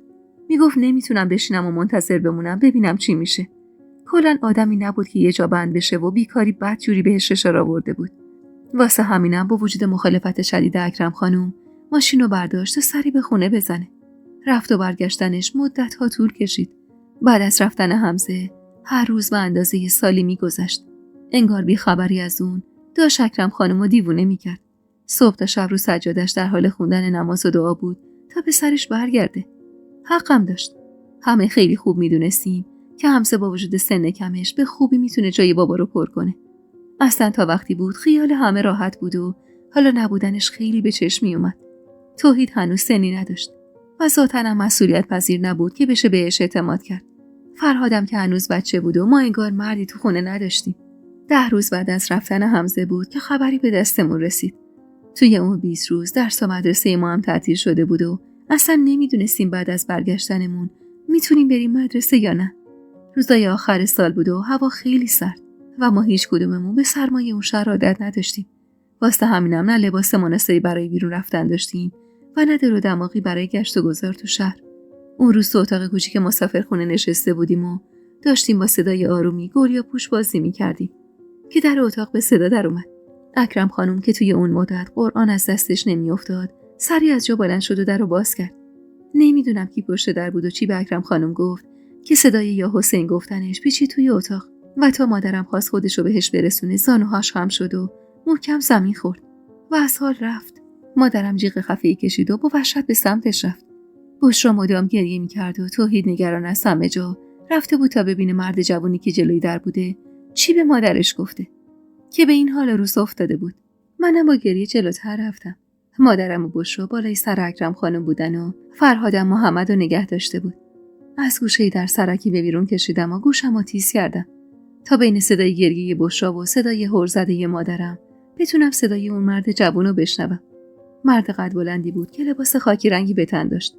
میگفت نمیتونم بشینم و منتظر بمونم ببینم چی میشه. کلاً آدمی نبود که یه جا بند بشه و بیکاری بدجوری بهش فشار آورده بود. واسه همینم با وجود مخالفت شدید اکرم خانم ماشینو برداشت تا سری به خونه بزنه. رفت و برگشتنش مدت‌ها طول کشید. بعد از رفتن حمزه هر روز به اندازه سالی میگذشت. انگار بی خبری از اون داشت اکرم خانمو دیوونه میکرد. صبح تا شب رو سجادش در حال خوندن نماز و دعا بود تا به سرش برگرده. حقم داشت. همه خیلی خوب میدونستیم که حمزه با وجود سن کمش به خوبی میتونه جای بابا رو پر کنه. اصلا تا وقتی بود خیال همه راحت بود و حالا نبودنش خیلی به چشم میومد. توحید هنوز سنی نداشت و ذاتاً هم مسئولیت پذیر نبود که بشه بهش اعتماد کرد. فرهادم که هنوز بچه بود و ما انگار مردی تو خونه نداشتیم. 10 روز بعد از رفتن حمزه بود که خبری به دستمون رسید. توی اون 20 روز درس و مدرسه ما هم تعطیل شده بود و اصلا نمیدونستیم بعد از برگشتنمون میتونیم بریم مدرسه یا نه. روزای آخر سال بود و هوا خیلی سرد و ما هیچ کدوممون به سرمایه اون شهر عادت نداشتیم. واسه همینم نه لباس مناسبی برای بیرون رفتن داشتیم و نه دل و دماغی برای گشت و گذار تو شهر. اون روز تو اتاق کوچیک مسافرخونه نشسته بودیم و داشتیم با صدای آرومی گوریا پوش بازی می‌کردیم که در اتاق به صدا در اومد. اکرم خانم که توی اون مدت قرآن از دستش نمیافتاد سری از جا بلند شد و در رو باز کرد. نمیدونم کی پشت در بود و چی به اکرم خانم گفت که صدای یا حسین گفتنش پیچید توی اتاق و تا مادرم خواست خودش رو بهش برسونه زانوهاش خم شد و محکم زمین خورد و از حال رفت. مادرم جیغ خفه‌ای کشید و با وحشت به سمتش رفت. بشرا مدام گریه می‌کرد و توحید نگران از همه جا رفته بود تا ببینه مرد جوونی که جلوی در بوده چی به مادرش گفته که به این حال روز افتاده بود. منم با گریه جلوتر رفتم. مادرم و بشرا بالای سر اکرم خانم بودن و فرهادم محمد رو نگه داشته بود. از گوشه‌ای در سرکی به بیرون کشیدم و گوشم رو تیز کردم تا بین صدای گریه بشرا و صدای هرزده مادرم بتونم صدای اون مرد جوون رو بشنوم. مرد قد بلندی بود که لباس خاکی رنگی به تن داشت.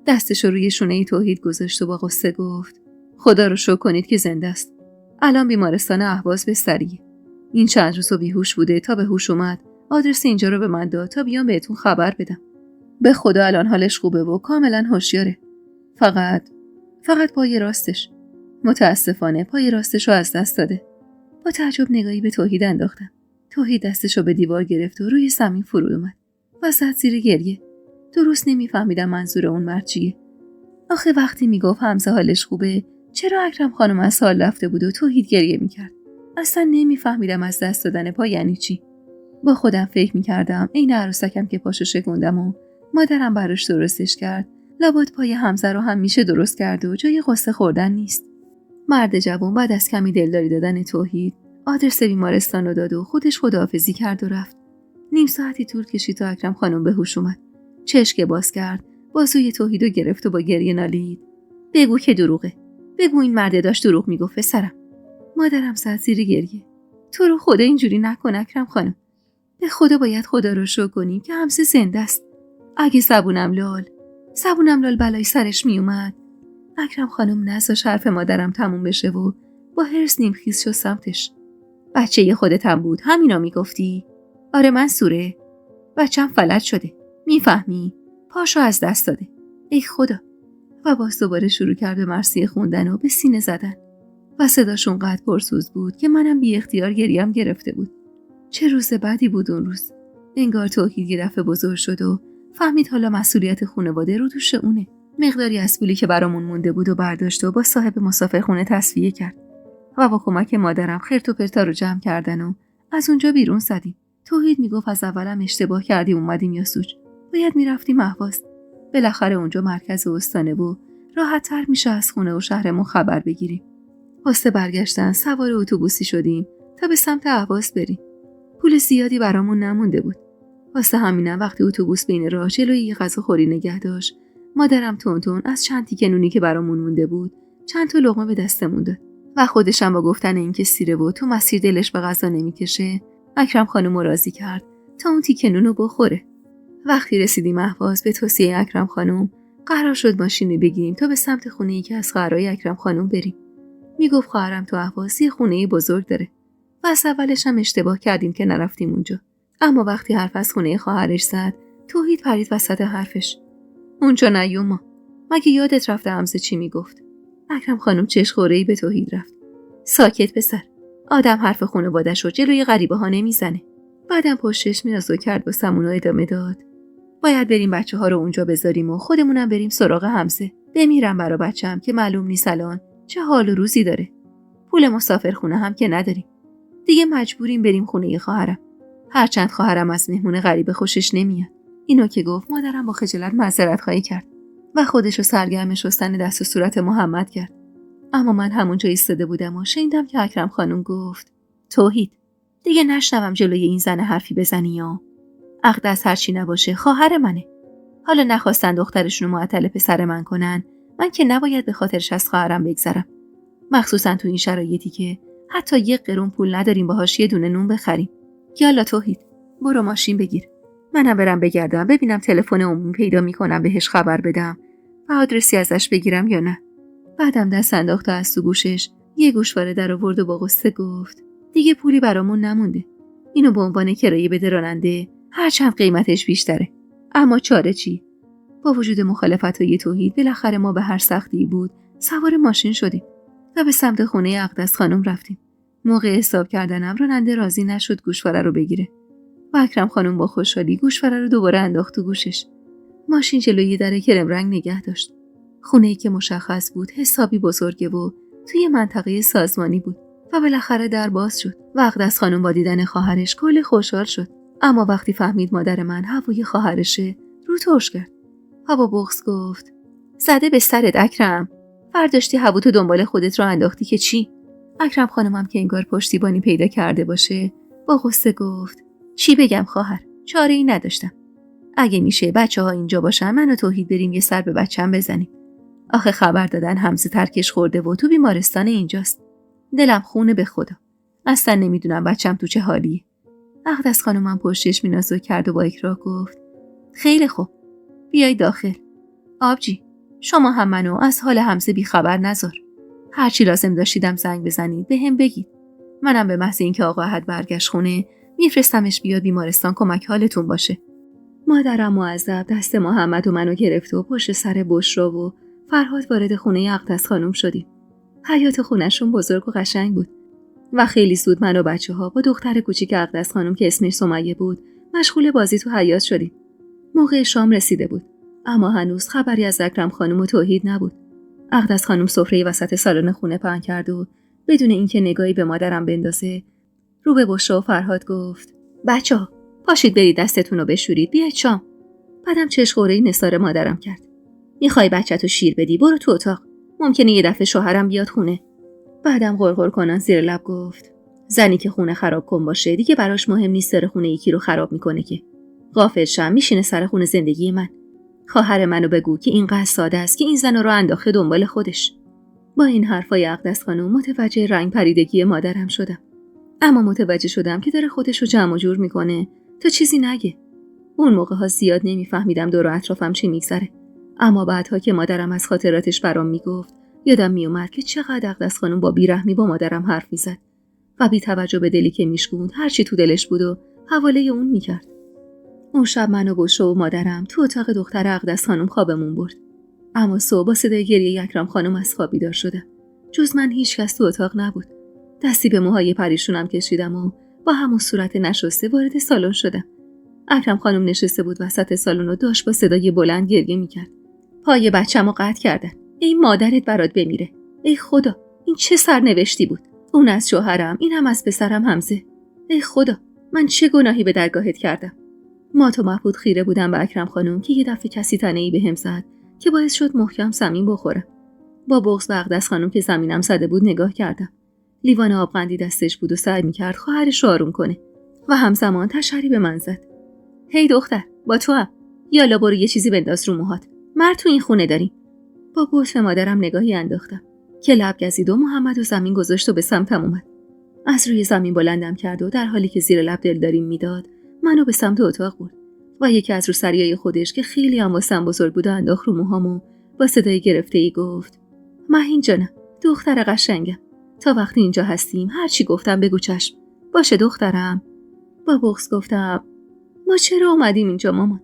دستش رو روی شونه توحید گذاشت و با غصه گفت: خدا رو شکر کنید که زنده است. الان بیمارستان اهواز بستریه. این چند روز بیهوش بوده تا به هوش اومد. آدرس اینجا رو به من داد تا بیام بهتون خبر بدم. به خدا الان حالش خوبه و کاملا هوشیاره. فقط پای راستش. متاسفانه پای راستش رو از دست داده. با تعجب نگاهی به توحید انداختم. توحید دستش رو به دیوار گرفت و روی زمین فرود اومد و زد زیر گریه. درست نمیفهمیدم منظور اون مرد چیه. آخه وقتی میگفت حمزه حالش خوبه، چرا اکرم خانم از حال رفته بود و توحید گریه میکرد؟ اصلا نمیفهمیدم از دست دادن پا یعنی چی. با خودم فکر میکردم عین عروسکم که پاشو شکوندم و مادرم براش درستش کرد، لابد پای حمزه رو هم میشه درست کرد و جای قصه خوردن نیست. مرد جوان بعد از کمی دلداری دادن توحید آدرس بیمارستان رو داد و خودش خداحافظی کرد و رفت. نیم ساعتی طول کشید تا اکرم خانم به هوش اومد. چشم باز کرد، بازوی توحیدو گرفت و با گریه نالید. بگو که دروغه. بگو این مرد داشت دروغ میگفت پسرم. مادرم زد زیر گریه. تو رو خدا اینجوری نکن اکرم خانم. به خدا باید خدا رو شکر کنیم که حمزه زنده است. اگه زبونم لال بلای سرش میومد. اکرم خانم نذاش حرف مادرم تموم بشه و با حرص نیمخیز شد سمتش. بچه خودتم بود، همینا میگفتی؟ آره منصوره. بچم فلج شده. میفهمی؟ پاشو از دست داده. ای خدا. و باز دوباره شروع کرد به مرثیه خوندن و به سینه زدن. و صداش اونقدر پرسوز بود که منم بی اختیار گریم گرفته بود. چه روز بدی بود اون روز. انگار توحید یه دفعه بزرگ شد و فهمید حالا مسئولیت خانواده رو دوش اونه. مقداری از پولی که برامون مونده بود و برداشت و با صاحب مسافرخونه تصفیه کرد. و با کمک مادرم خرت و پرتا رو جمع کردن و از اونجا بیرون زدیم. توحید میگفت از اولم اشتباه کردیم اومدیم یاسوج. باید میرفتیم اهواز. بالاخره اونجا مرکز استانه و راحت‌تر میشه از خونه و شهرمون خبر بگیریم. واسه برگشتن سوار اتوبوسی شدیم تا به سمت اهواز بریم. پول زیادی برامون نمونده بود. واسه همینم وقتی اتوبوس بین راه جلوی یه غذاخوری نگه داشت، مادرم تون از چند تیکه نونی که برامون مونده بود چند تا لقمه به دستمون داد و خودشم با گفتن اینکه سیره و تو مسیر دلش به غذا نمیکشه اکرم خانم راضی کرد تا اون تیکه نونو بخوره. وقتی رسیدیم اهواز به توصیه اکرم خانم قرار شد ماشینی بگیریم تا به سمت خونه‌ای که از خواهرای اکرم خانم بریم. میگفت خواهرم تو اهواز یه خونه بزرگ داره و از اولش هم اشتباه کردیم که نرفتیم اونجا. اما وقتی حرف از خونه خواهرش زد توحید پرید وسط حرفش. اونجا نیوما. مگه یادت رفته حمزه چی میگفت؟ اکرم خانم چشخوره‌ای به توحید رفت. ساکت پسر. آدم حرف خانواده‌شو جلوی غریبه ها نمیزنه. بعدم پشتش میازو کرد با سمونو ادامه داد. باید بریم بچه‌ها رو اونجا بذاریم و خودمونم بریم سراغ حمزه. بمیرم برا بچه‌م که معلوم نیست الان چه حال و روزی داره. پول مسافرخونه هم که نداریم. دیگه مجبوریم بریم خونه خواهرم. هرچند خواهرم از مهمون غریبه خوشش نمیاد. اینو که گفت مادرم با خجالت معذرت خواهی کرد و خودشو سرگرم شستن دست و صورت محمد کرد. اما من همونجا ایستاده بودم و شنیدم که اکرم خانم گفت توحید دیگه نشنوم جلوی این زن حرفی بزنی یا اقدس هرچی نباشه خواهر منه. حالا نخواستن دخترشونو معطل پسر من کنن، من که نباید به خاطرش از خواهرم بگذرم. مخصوصا تو این شرایطی که حتی 1 قرون پول نداریم باهاش یه دونه نون بخریم. یالا توحید برو ماشین بگیر. منم برم بگردم ببینم تلفن عمومی پیدا میکنم بهش خبر بدم و آدرسی ازش بگیرم یا نه. بعدم دست انداخت تا از تو گوشش یه گوشواره در آورد و با غصه گفت دیگه پولی برامون نمونده. اینو به عنوان کرایه بده راننده هرچند قیمتش بیشتره. اما چاره چی؟ با وجود مخالفت‌های توحید بالاخره ما به هر سختی بود سوار ماشین شدیم و به سمت خونه اقدس خانم رفتیم. موقع حساب کردنم راننده راضی نشد گوشواره رو بگیره و اکرم خانم با خوشحالی گوشواره رو دوباره انداخت تو گوشش. ماشین جلوی در کرم رنگ نگه داشت. خونه‌ای که مشخص بود حسابی بزرگه و توی منطقه سازمانی بود و بالاخره در باز شد و اقدس خانم با دیدن خواهرش کلی خوشحال شد. اما وقتی فهمید مادر من هوای خواهرشه رو ترش کرد. هوا بغض گفت زده به سرت اکرم. فرداشتی هواتو دنبال خودت رو انداختی که چی؟ اکرم خانمم که انگار پشتیبانی پیدا کرده باشه با غصه گفت چی بگم خواهر؟ چاره ای نداشتم. اگه میشه بچه‌ها اینجا باشن من و توحید بریم یه سر به بچه‌م بزنیم. آخه خبر دادن حمزه ترکش خورده و تو بیمارستان اینجاست. دلم خونه به خدا. اصلا نمیدونم بچه‌م تو چه حالیه. اقدس خانمم پشتش مینازو کرد و با اکراه گفت خیلی خوب. بیای داخل. آبجی شما هم منو از حال حمزه بی خبر نذار. هرچی لازم داشتیدم زنگ بزنید به هم بگید. منم به محض اینکه آقا احد برگشت خونه میفرستمش بیاد بیمارستان کمک حالتون باشه. مادرم معذب دست محمد و منو گرفت و پشت سر بشرا و فرهاد وارد خونه اقدس خانم شدیم. حیاط خونه‌شون بزرگ و قشنگ بود و خیلی زود من و بچه‌ها با دختر کوچیک اقدس خانم که اسمش سمیه بود مشغول بازی تو حیاط شدیم. موقع شام رسیده بود، اما هنوز خبری از اکرم خانم و توحید نبود. اقدس خانم سفره وسط سالن خونه پهن کرد و بدون اینکه نگاهی به مادرم بندازه رو به بشرا و فرهاد گفت: بچه‌ها پاشید برید دستتون رو بشورید، بیاید شام. بعدم چشخوره‌ای نثار مادرم کرد: میخوای بچه‌تو شیر بدی؟ برو تو اتاق، ممکنه یه دفعه شوهرم بیاد خونه. بعدم غرغر کنان زیر لب گفت: زنی که خونه خراب کن باشه دیگه براش مهم نیست داره خونه یکی رو خراب میکنه که. غافل شم میشینه سر خونه زندگی من. خواهر منو بگو که اینقدر ساده است که این زن رو انداخته دنبال خودش. با این حرفای اقدس خانم متوجه رنگ پریدگی مادرم شدم. اما متوجه شدم که داره خودشو جمع و جور میکنه تا چیزی نگه. اون موقع ها زیاد نمیفهمیدم دور و اطرافم چی میگذره. اما بعدها که مادرم از خاطراتش برام میگفت یادم میومد که چقدر اقدس خانم با بیرحمی با مادرم حرف میزد و بی توجه به دلی که میشکوند هر چی تو دلش بود و حواله اون میکرد. اون شب من و بشرا و مادرم تو اتاق دختر اقدس خانم خوابمون برد. اما صبح با صدای گریه اکرم خانم از خواب بیدار شدم. جز من هیچ کس تو اتاق نبود. دستی به موهای پریشونم کشیدم و با همون صورت نشسته وارد سالن شدم. اکرم خانم نشسته بود وسط سالن و داشت با صدای بلند گریه میکرد. پای بچه‌مو قطع کردن. ای مادرت برات بمیره. ای خدا، این چه سرنوشتی بود؟ اون از شوهرم، این هم از پسرم حمزه. ای خدا، من چه گناهی به درگاهت کردم؟ مات و مبهوت خیره بودم به اکرم خانم که یه دفعه کسی تنه‌ای بهم زد که باعث شد محکم زمین بخورم. با بغض به اقدس خانم که زمینم زده بود نگاه کردم. لیوان آبغندی دستش بود و سعی می‌کرد خواهرش رو آروم کنه و همزمان تشری به من زد. هی دختر، با تو هم. یالا برو یه چیزی بنداز رو موهات. مرد تو این خونه داریم. با بوس مادرم نگاهی انداختم که لب گزید و محمد و زمین گذاشت و به سمتم اومد. از روی زمین بلندم کرد و در حالی که زیر لب دلداریم میداد منو به سمت اتاق برد و یکی از روسریای خودش که خیلی هم واسم بزرگ بود انداخت رو موهامو. با صدای گرفته‌ای گفت: مهین جانم، دختر قشنگم، تا وقتی اینجا هستیم هر چی گفتم بگو چشم. باشه دخترم. با بغض گفتم: ما چرا اومدیم اینجا مامان؟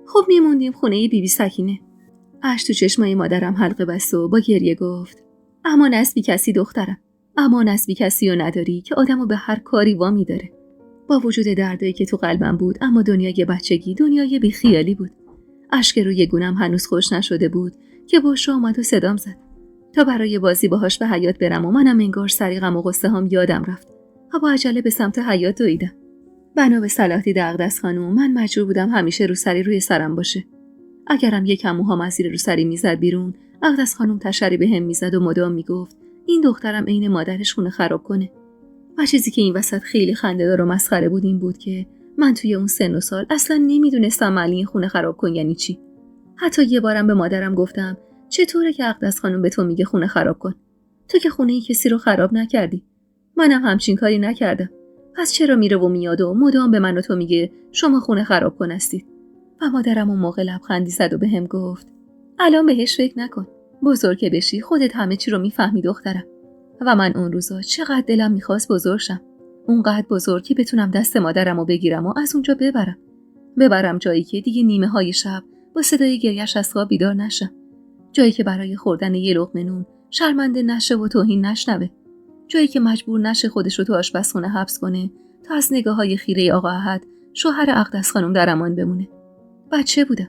خب میموندیم خونه بی سکینه. اشک تو چشمای مادرم حلقه بست و با گریه گفت: اما نسبی کسی دخترم، اما نسبی کسی رو نداری که آدمو به هر کاری وامی داره. با وجود دردایی که تو قلبم بود اما دنیای بچگی دنیای بی خیالی بود. اشک روی گونم هنوز خوش نشده بود که بشرا اومد و صدام زد تا برای بازی باهاش به حیاط برم و منم انگار سری غم و غصه هام یادم رفت و با عجله به سمت حیاط دویدم. بنا به صلاحدید اقدس خانم من مجبور بودم همیشه روسری روی سرم باشه. اگرم یکم موهام از زیر روسری میزد بیرون، اقدس خانم تشری بهم میزد و مدام میگفت این دخترم عین مادرش خونه خراب کنه. و چیزی که این وسط خیلی خنده‌دار و مسخره بود این بود که من توی اون سن و سال اصلا نمیدونستم معنی خونه خراب کن یعنی چی. حتی یه بارم به مادرم گفتم چطوره که اقدس خانم به تو میگه خونه خراب کن؟ تو که خونه کسی رو خراب نکردی. منم همچین کاری نکردم. پس چرا میره و میاد و مدام به من و تو میگه شما خونه خراب کن هستید؟ و مادرم اون موقع لبخندی زد و بهم گفت: الان بهش فکر نکن. بزرگ که بشی خودت همه چی رو میفهمی دخترم. و من اون روزا چقدر دلم میخواست بزرگ شم. اونقدر بزرگ که بتونم دست مادرم رو بگیرم و از اونجا ببرم جایی که دیگه نیمه های شب با صدای گریه‌اش از خواب بیدار نشم. جایی که برای خوردن یه لقمه نون شرمنده نشه و توهین نشنوه. جایی که مجبور نشه خودش رو تو آشپزخونه حبس کنه تا از نگاه‌های خیره آقا احد شوهر اقدس خانم در امان بمونه. بچه بودم.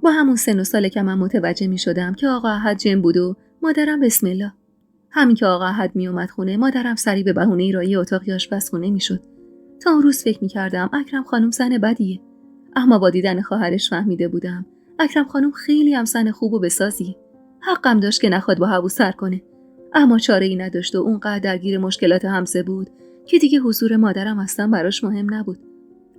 با همون سن و ساله که من متوجه می‌شدم که آقا احد جن بود و مادرم بسم الله. همین که آقا احد میومد خونه مادرم سری به بهونه رایی اتاق آشپزخونه میشد. تا اون روز فکر می‌کردم اکرم خانم زن بدیه. اما با دیدن خواهرش فهمیده بودم اکرم خانم خیلی هم زن خوب و بسازیه. حقم داشت که نخواد با هوو سر کنه. اما چاره‌ای نداشت و اونقدر درگیر مشکلات حمزه بود که دیگه حضور مادرم اصلا براش مهم نبود.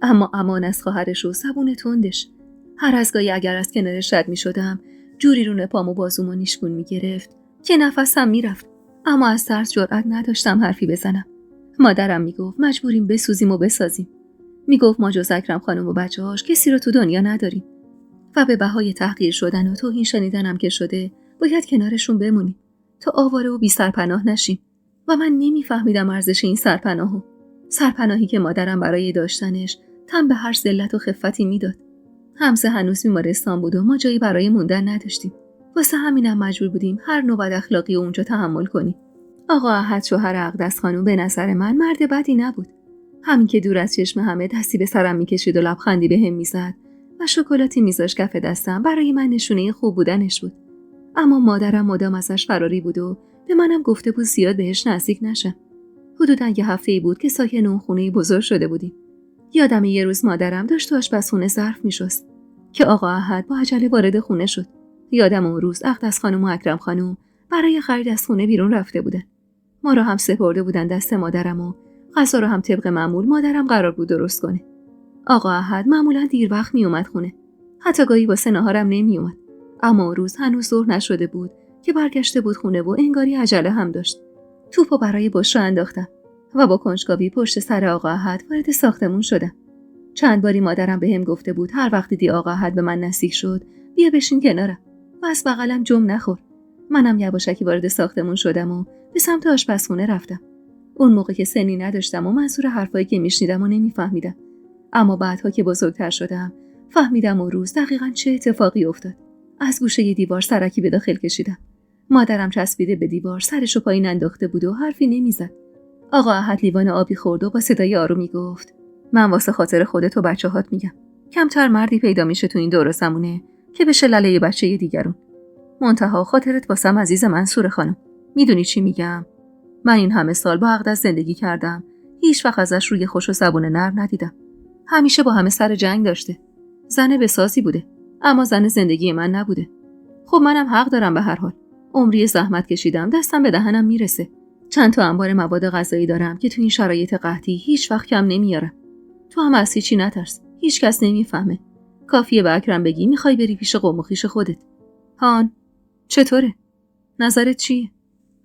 اما امان از خواهرش و زبون تندش. هر از گاهی اگر از کنارش رد می‌شدم جوری رو پامو بازومو نیشگون می‌گرفت که نفسم میرفت. اما از ترس جرئت نداشتم حرفی بزنم. مادرم میگفت مجبوریم بسوزیم و بسازیم. میگفت ما جز اکرم خانم و بچه‌هاش کسی رو تو دنیا نداریم و به بهای تحقیر شدن و توهین شنیدنم که شده باید کنارشون بمونیم تا آواره و بی سرپناه نشیم. و من نمیفهمیدم ارزش این سرپناهی که مادرم برای داشتنش تن به هر ذلت و خفتی میداد. حمزه هنوز بیمارستان بود و ما جایی برای موندن نداشتیم. واسه همینم مجبور بودیم هر نوع بد اخلاقی اونجا تحمل کنیم. آقا احد شوهر اقدس خانم به نظر من مرد بدی نبود. همین که دور از چشم همه دستی به سرم میکشید و لبخندی بهم میزد و شکلاتی میذاشت کف دستم برای من نشونه خوب بودنش بود. اما مادرم مدام ازش فراری بود و به منم گفته بود زیاد بهش نزدیک نشم. حدوداً یه هفته‌ای بود که ساکن اون خونه بزرگ شده بودیم. یادم یه روز مادرم داشت تو آشپزخونه ظرف میشست که آقا احد با عجله وارد خونه شد. یادم اون روز اقدس خانم و اکرم خانم برای خرید از خونه بیرون رفته بودن. ما رو هم سپرده بودن دست مادرم و غذا رو هم طبق معمول مادرم قرار بود درست کنه. آقا احد معمولاً دیر وقت می اومد خونه. حتی گاهی واسه ناهارم نمی اومد. اما اون روز هنوز ظهر نشده بود که برگشته بود خونه و انگاری عجله هم داشت. توپو برای بشرا انداختم و با کنجکاوی پشت سر آقا احد وارد ساختمون شدم. چند باری مادرم بهم گفته بود هر وقت دیدی آقا احد به من نزدیک شد بیا بشین کنارم و از بغلم جم نخور. منم یواشکی وارد ساختمون شدم و به سمت آشپزخونه رفتم. اون موقع که سنی نداشتم و منظور حرفایی که میشنیدم و نمیفهمیدم. اما بعدها که بزرگتر شدم فهمیدم اون روز دقیقاً چه اتفاقی افتاد. از گوشه دیوار سرکی به داخل کشیدم. مادرم چسبیده به دیوار سرشو پایین انداخته بود و حرفی نمیزد. آقا احد لیوان آبی خورد و با صدای آرومی گفت من واسه خاطر خودت و بچه‌هات میگم. کمتر مردی پیدا میشه تو این دور و زمونه که بشه لله بچه دیگرون. منتها خاطرت واسم عزیز منصور خانم. میدونی چی میگم؟ من این همه سال با اقدس زندگی کردم. هیچ وقت ازش روی خوش و زبون نرم ندیدم. همیشه با همه سر جنگ داشته. زن بسازی بوده. اما زن زندگی من نبوده. خب منم حق دارم به هر حال. عمری زحمت کشیدم دستم به دهنم میرسه. چند تا انبار مواد غذایی دارم که تو این شرایط قحطی هیچ وقت کم نمیارم. تو هم از هیچی نترس. هیچ کس نمیفهمه. کافیه به اکرم بگی میخوای بری پیش قوم و خویش خودت. هان چطوره؟ نظرت چیه؟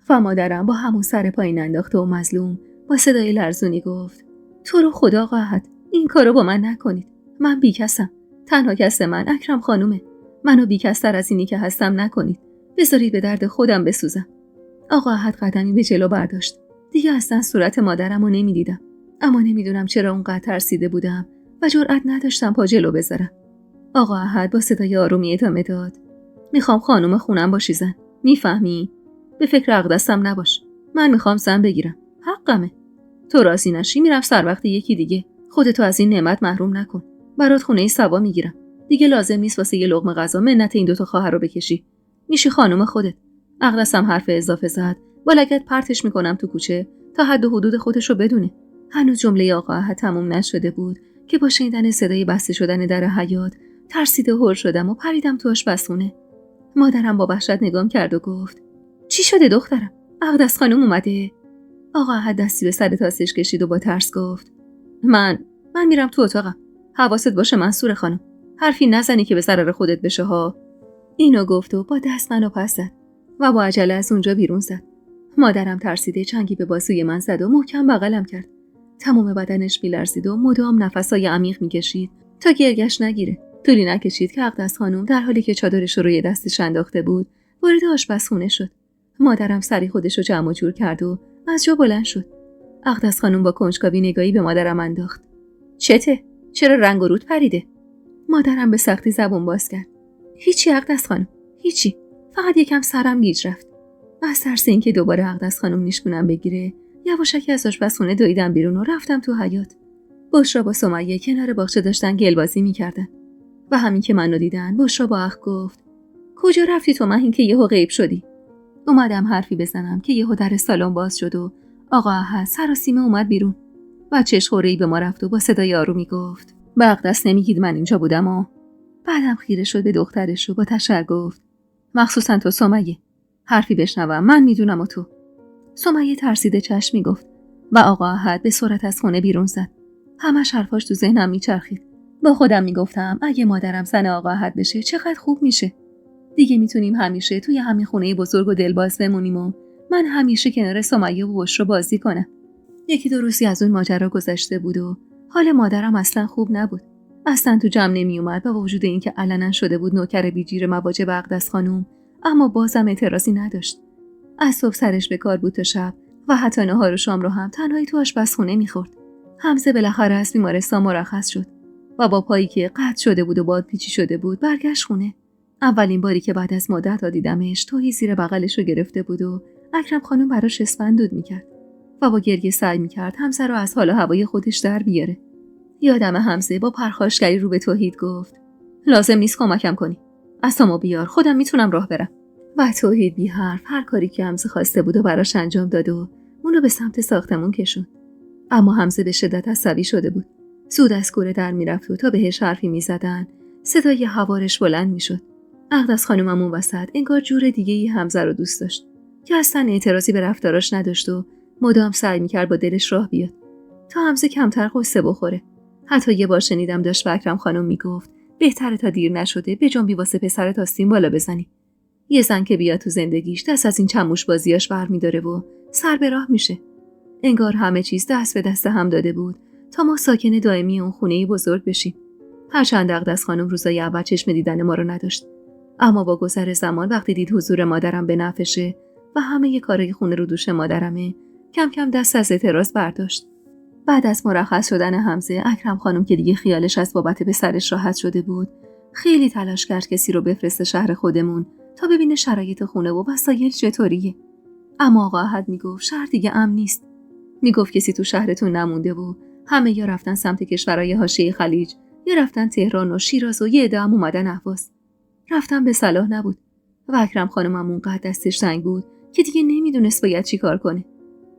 و مادرم با همون سر پایین انداخته و مظلوم با صدای لرزونی گفت تو رو خدا آقا احد این کارو با من نکنید. من بیکسم. تنها کس من اکرم خانومه. منو بیکستر از اینی که هستم نکنید. بذارید به درد خودم بسوزم. آقا احد قدمی به جلو برداشت. دیگه اصلا صورت مادرمو نمیدیدم. اما نمیدونم چرا اونقدر ترسیده بودم و جرئت نداشتم پا جلو بذارم. آقا احد با صدای آرومی ادامه داد میخوام خانوم خونم باشی زن. میفهمی؟ به فکر اقدسم نباش. من میخوام زن بگیرم. حقمه. تو راضی نشی میرم سر وقت یکی دیگه. خودتو از این نعمت محروم نکن. برات خونه سوا میگیرم. دیگه لازم نیست واسه یه لقمه غذا منت این دوتا خواهر رو بکشی. میشی خانوم خودت. اقدسم حرف اضافه زد. با لگد پرتش میکنم تو کوچه تا حد و حدود خودش رو بدونه. هنوز جمله آقا احد تموم نشده بود که با شنیدن صدای بسته شدن در حیاط ترسیده هول شدم و پریدم تو آشپزخونه. مادرم با وحشت نگام کرد و گفت چی شده دخترم؟ اقدس خانم اومده؟ آقا احد دستی به سر تاسش کشید و با ترس گفت من میرم تو اتاقم. حواست باشه منصور خانم. حرفی نزنی که به ضرر خودت بشه ها. اینو گفت و با دست منو پس زد و با عجله از اونجا بیرون زد. مادرم ترسیده چنگی به بازوی من زد و محکم بغلم کرد. تمام بدنش میلرزید و مدام نفسای عمیق میکشید تا گرگش نگیره. طولی نکشید که اقدس خانم در حالی که چادرش رو روی دستش انداخته بود وارد آشپزخونه شد. مادرم سری خودش رو جمع و جور کرد و از جا بلند شد. اقدس خانم با کنجکاوی نگاهی به مادرم انداخت. چته؟ چرا رنگ و رود پریده؟ مادرم به سختی زبون باز کرد. هیچی اقدس خانم، هیچی. فقط یکم سرم گیج رفت. از ترس اینکه دوباره اقدس خانم نیشگونم بگیره، یواشکی از آشپزخونه دویدم بیرون و رفتم تو حیاط. بشرا با سمیه کنار باغچه داشتن گلبازی می‌کردن. و همین که منو دیدن، بشرا با اخ گفت: کجا رفتی تو مهین که یهو غیب شدی؟ اومدم حرفی بزنم که یهو در سالن باز شد و آقا احد سراسیمه اومد بیرون. بچه‌ش خوره‌ای به ما رفت و با صدای آرومی گفت: به اقدس نمیگید من اینجا بودم و بعدم خیره شد به دخترش و با تشر گفت: مخصوصا تو سمیه، حرفی بشنوم من میدونم و تو. سمیه ترسیده چشم میگفت و آقا احد به سرعت از خونه بیرون زد. همش حرفاش تو ذهنم میچرخید. با خودم میگفتم اگه مادرم زن آقا احد بشه چقدر خوب میشه. دیگه میتونیم همیشه توی همین خونه بزرگ و دلباز بمونیم و من همیشه کنار سمیه و بشرا بازی کنم. یکی دو روزی از اون ماجرا گذشته بود و حال مادرم اصلا خوب نبود. اصلا تو جمع نمی اومد با وجود اینکه علنا شده بود نوکر بیجیر مواجب اقدس خانم، اما بازم اعتراضی نداشت. از صبح سرش به کار بود تا شب و حتی نهار و شام رو هم تنهایی تو آشپزخونه می‌خورد. حمزه بالاخره از بیمارستان مرخص شد و با پایی که قطع شده بود و باد پیچی شده بود برگشت خونه. اولین باری که بعد از مدت دیدمش توهی زیر بغلش رو گرفته بود و اکرم خانم براش اسفند دود میکرد و با گریه سعی میکرد حمزه رو از حال و هوای خودش در بیاره. یادم حمزه با پرخاشگری رو به توحید گفت لازم نیست کمکم کنی. عصامو بیار، خودم میتونم راه برم. و توحید بی حرف هر کاری که حمزه خواسته بود و براش انجام داد و اونو به سمت ساختمون کشوند. اما حمزه به شدت عصبی شده بود. زود از کوره در میرفت و تا بهش حرفی میزدن صدای هوارش بلند میشد. اقدس خانومم اون وسط انگار جور دیگه‌ای حمزه رو دوست داشت که اصلا اعتراضی به رفتاراش نداشت و مدام سعی میکرد با دلش راه بیاد تا حمزه کمتر قصه بخوره. حتی یه بار شنیدم داشت به اکرم خانم میگفت بهتره تا دیر نشده بجنبی واسه پسرت آستین بالا بزنی. یه زن که بیاد تو زندگیش دست از این چموش بازیاش برمی‌داره و سر به راه میشه. انگار همه چیز دست به دست هم داده بود تا ما ساکن دائمی اون خونه‌ای بزرگ بشیم. هرچند اقدس خانم روزای اول چشم دیدن ما رو نداشت، اما با گذر زمان وقتی دید حضور مادرم به نفعشه و همه کارای خونه رو دوش مادرمه، کم کم دست از اعتراض برداشت. بعد از مرخص شدن حمزه، اکرم خانم که دیگه خیالش از بابت پسرش راحت شده بود، خیلی تلاش کرد کسی رو بفرسته شهر خودمون تا ببینه شرایط خونه و وسایل چطوریه. اما آقا احد میگفت شهر دیگه امن نیست. میگفت کسی تو شهرتون نمونده و همه یا رفتن سمت کشورهای حاشیه خلیج یا رفتن تهران و شیراز و یه عده هم اومدن اهواز. رفتن به صلاح نبود و اکرم خانمم اونقدر دستش تنگ بود که دیگه نمیدونست باید چی کار کنه.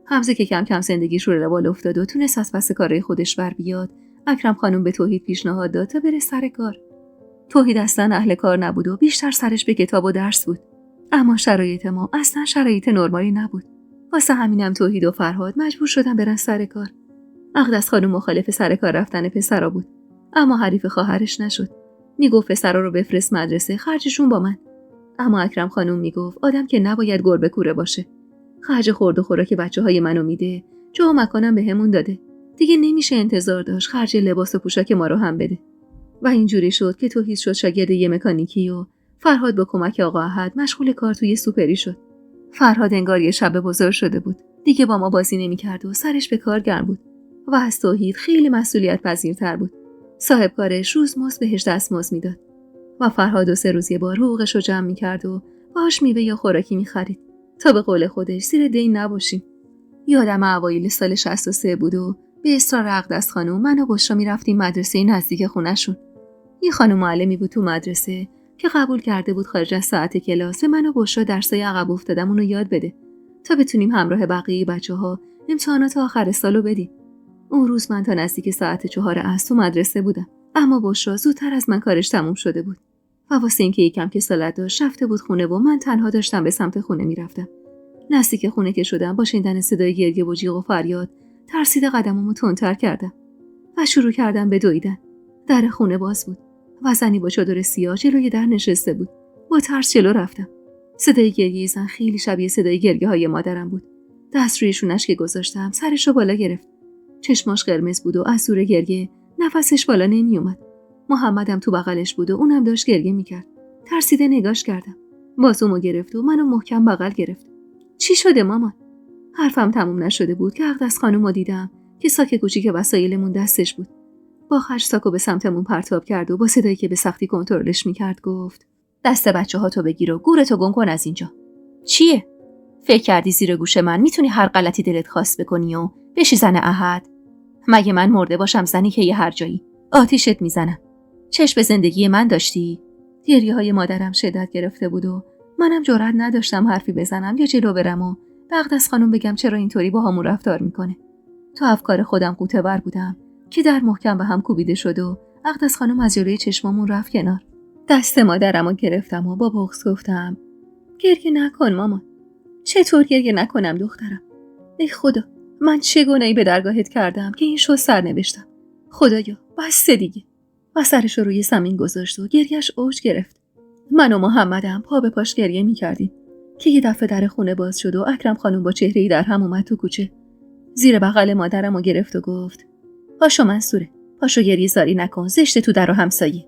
حمزه که کم کم زندگیش رو روال افتاد و تونست از پس کارهای خودش بر بیاد، اکرم خانم به توحید پیشنهاد داد تا بره سر کار. توحید اصلا اهل کار نبود و بیشتر سرش به کتاب و درس بود. اما شرایط ما اصلا شرایط نرمالی نبود. واسه همینم توحید و فرهاد مجبور شدن برن سر کار. اقدس خانم مخالف سر کار رفتن پسرا بود، اما حریف خواهرش نشد. میگفت پسرا رو بفرست مدرسه، خرجشون با من. اما اکرم خانم میگفت آدم که نباید گربه کوره باشه. خرج خورد و خوراک بچه‌های منو میده، جا و مکانم بهمون داده. دیگه نمیشه انتظار داشت خرج لباس و پوشاک ما رو هم بده. و اینجوری شد که توحید شد شاگرد یه مکانیکی و فرهاد با کمک آقا احد مشغول کار توی سوپری شد. فرهاد انگار یه شب بزرگ شده بود. دیگه با ما بازی نمی‌کرد و سرش به کار گرم بود و از توحید خیلی مسئولیت پذیرتر بود. صاحب کارش روزمزد بهش دستمزد میداد و فرهاد 2-3 روز یه بار حقوقش رو جمع می‌کرد و باهاش میوه یا خوراکی می‌خرید تا به قول خودش زیر دین نباشیم. یادم اوایل سال 63 بود و به اصرار اقدس خانم من و بشرا می‌رفتیم مدرسه نزدیک خونه‌شون. یه خانم معلمی بود تو مدرسه که قبول کرده بود خارج از ساعت کلاس من و بشرا درسای عقب افتادمون رو یاد بده تا بتونیم همراه بقیه بچه‌ها امتحانات آخر سالو بدیم. اون روز من تا نزدیک ساعت 4 عصر تو مدرسه بودم، اما بشرا زودتر از من کارش تموم شده بود و واسه اینکه یکم کسالت داشت رفته بود خونه و من تنها داشتم به سمت خونه میرفتم. نزدیک خونه که شدم با شنیدن صدای گریه و جیغ و فریاد ترسیده قدممو تندتر کردم و شروع کردم به دویدن. در خونه باز بود و زنی با چادر سیاه جلوی در نشسته بود. با ترس جلو رفتم. صدای گریه زن خیلی شبیه صدای گریه‌های مادرم بود. دست روی شونش که گذاشتم سرش رو بالا گرفت. چشماش قرمز بود و از زور گریه نفسش بالا نمی اومد. محمدم تو بغلش بود و اونم داشت گریه میکرد. ترسیده نگاش کردم. بازومو گرفت و منو محکم بغل گرفت. چی شده مامان؟ حرفم تموم نشده بود که اقدس خانومو دیدم که ساک کوچیک وسایلمون دستش بود. با خرج ساکو به سمتمون پرتاب کرد و با صدایی که به سختی کنترلش میکرد گفت دست بچه‌هاتو بگیر و گورتو گم کن از اینجا. چیه؟ فکر کردی زیر گوش من میتونی هر غلطی دلت خواست بکنی و بشی زن احد؟ مگه من مرده باشم زنی که یه هر جایی آتیشت میزنم. چشم به زندگی من داشتی؟ گریه‌های مادرم شدت گرفته بود و منم جرئت نداشتم حرفی بزنم یا جلو برم و به اقدس خانم بگم چرا اینطوری با همون رفتار میکنه. تو افکار خودم غوطه‌ور بودم که در محکم به هم کوبیده شد و اقدس خانم از جلوی چشمامون رفت کنار. دست مادرمو گرفتم و با بغض گفتم گریه نکن مامان. چطور گریه نکنم دخترم؟ ای خدا، من چه گناهی به درگاهت کردم که این شو سر نوشتم؟ خدایا بس دیگه. و سرش رو روی زمین گذاشت و گریهش اوج گرفت. من و محمدم پا به پاش گریه می‌کردیم که یه دفعه در خونه باز شد و اکرم خانم با چهره‌ای در هم اومد تو کوچه. زیر بغل مادرمو گرفت و گفت پاشو منصوره، پاشو گریه زاری نکن، زشته تو در و همسایه.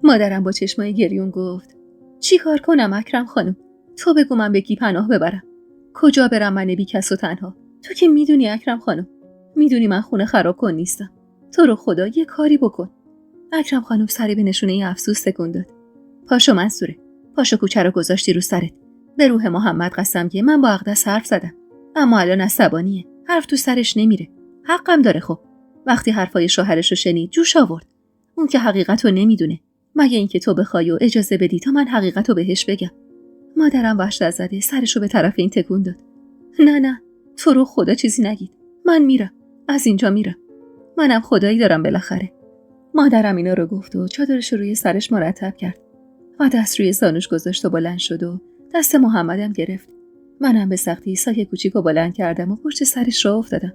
مادرم با چشمای گریون گفت چی کار کنم اکرم خانم؟ تو بگو من به کی پناه ببرم؟ کجا برم من بی کس و تنها؟ تو که میدونی اکرم خانم، میدونی من خونه خراب کن نیستم. تو رو خدا یه کاری بکن. اکرم خانم سری به نشونه افسوس تکون داد. پاشو منصوره، پاشو کوچه رو گذاشتی رو سرت. به روح محمد قسم که من با اقدس حرف زدم، اما الان عصبانیه، حرف تو سرش نمیره. حقم داره. خب وقتی حرفای شوهرش رو شنید جوش آورد. اون که حقیقت رو نمیدونه، مگه اینکه تو بخوای و اجازه بدی تا من حقیقت رو بهش بگم. مادرم وحشت زده سرش رو به طرف این تکون داد. نه تو رو خدا چیزی نگید، من میرم، از اینجا میرم، منم خدایی دارم بالاخره. مادرم اینا رو گفت و چادرش رو روی سرش مرتب کرد و دست روی زانوش گذاشت و بلند شد و دست محمدم گرفت. منم به سختی ساک کوچیک رو بلند کردم و پشت سرش راه افتادم.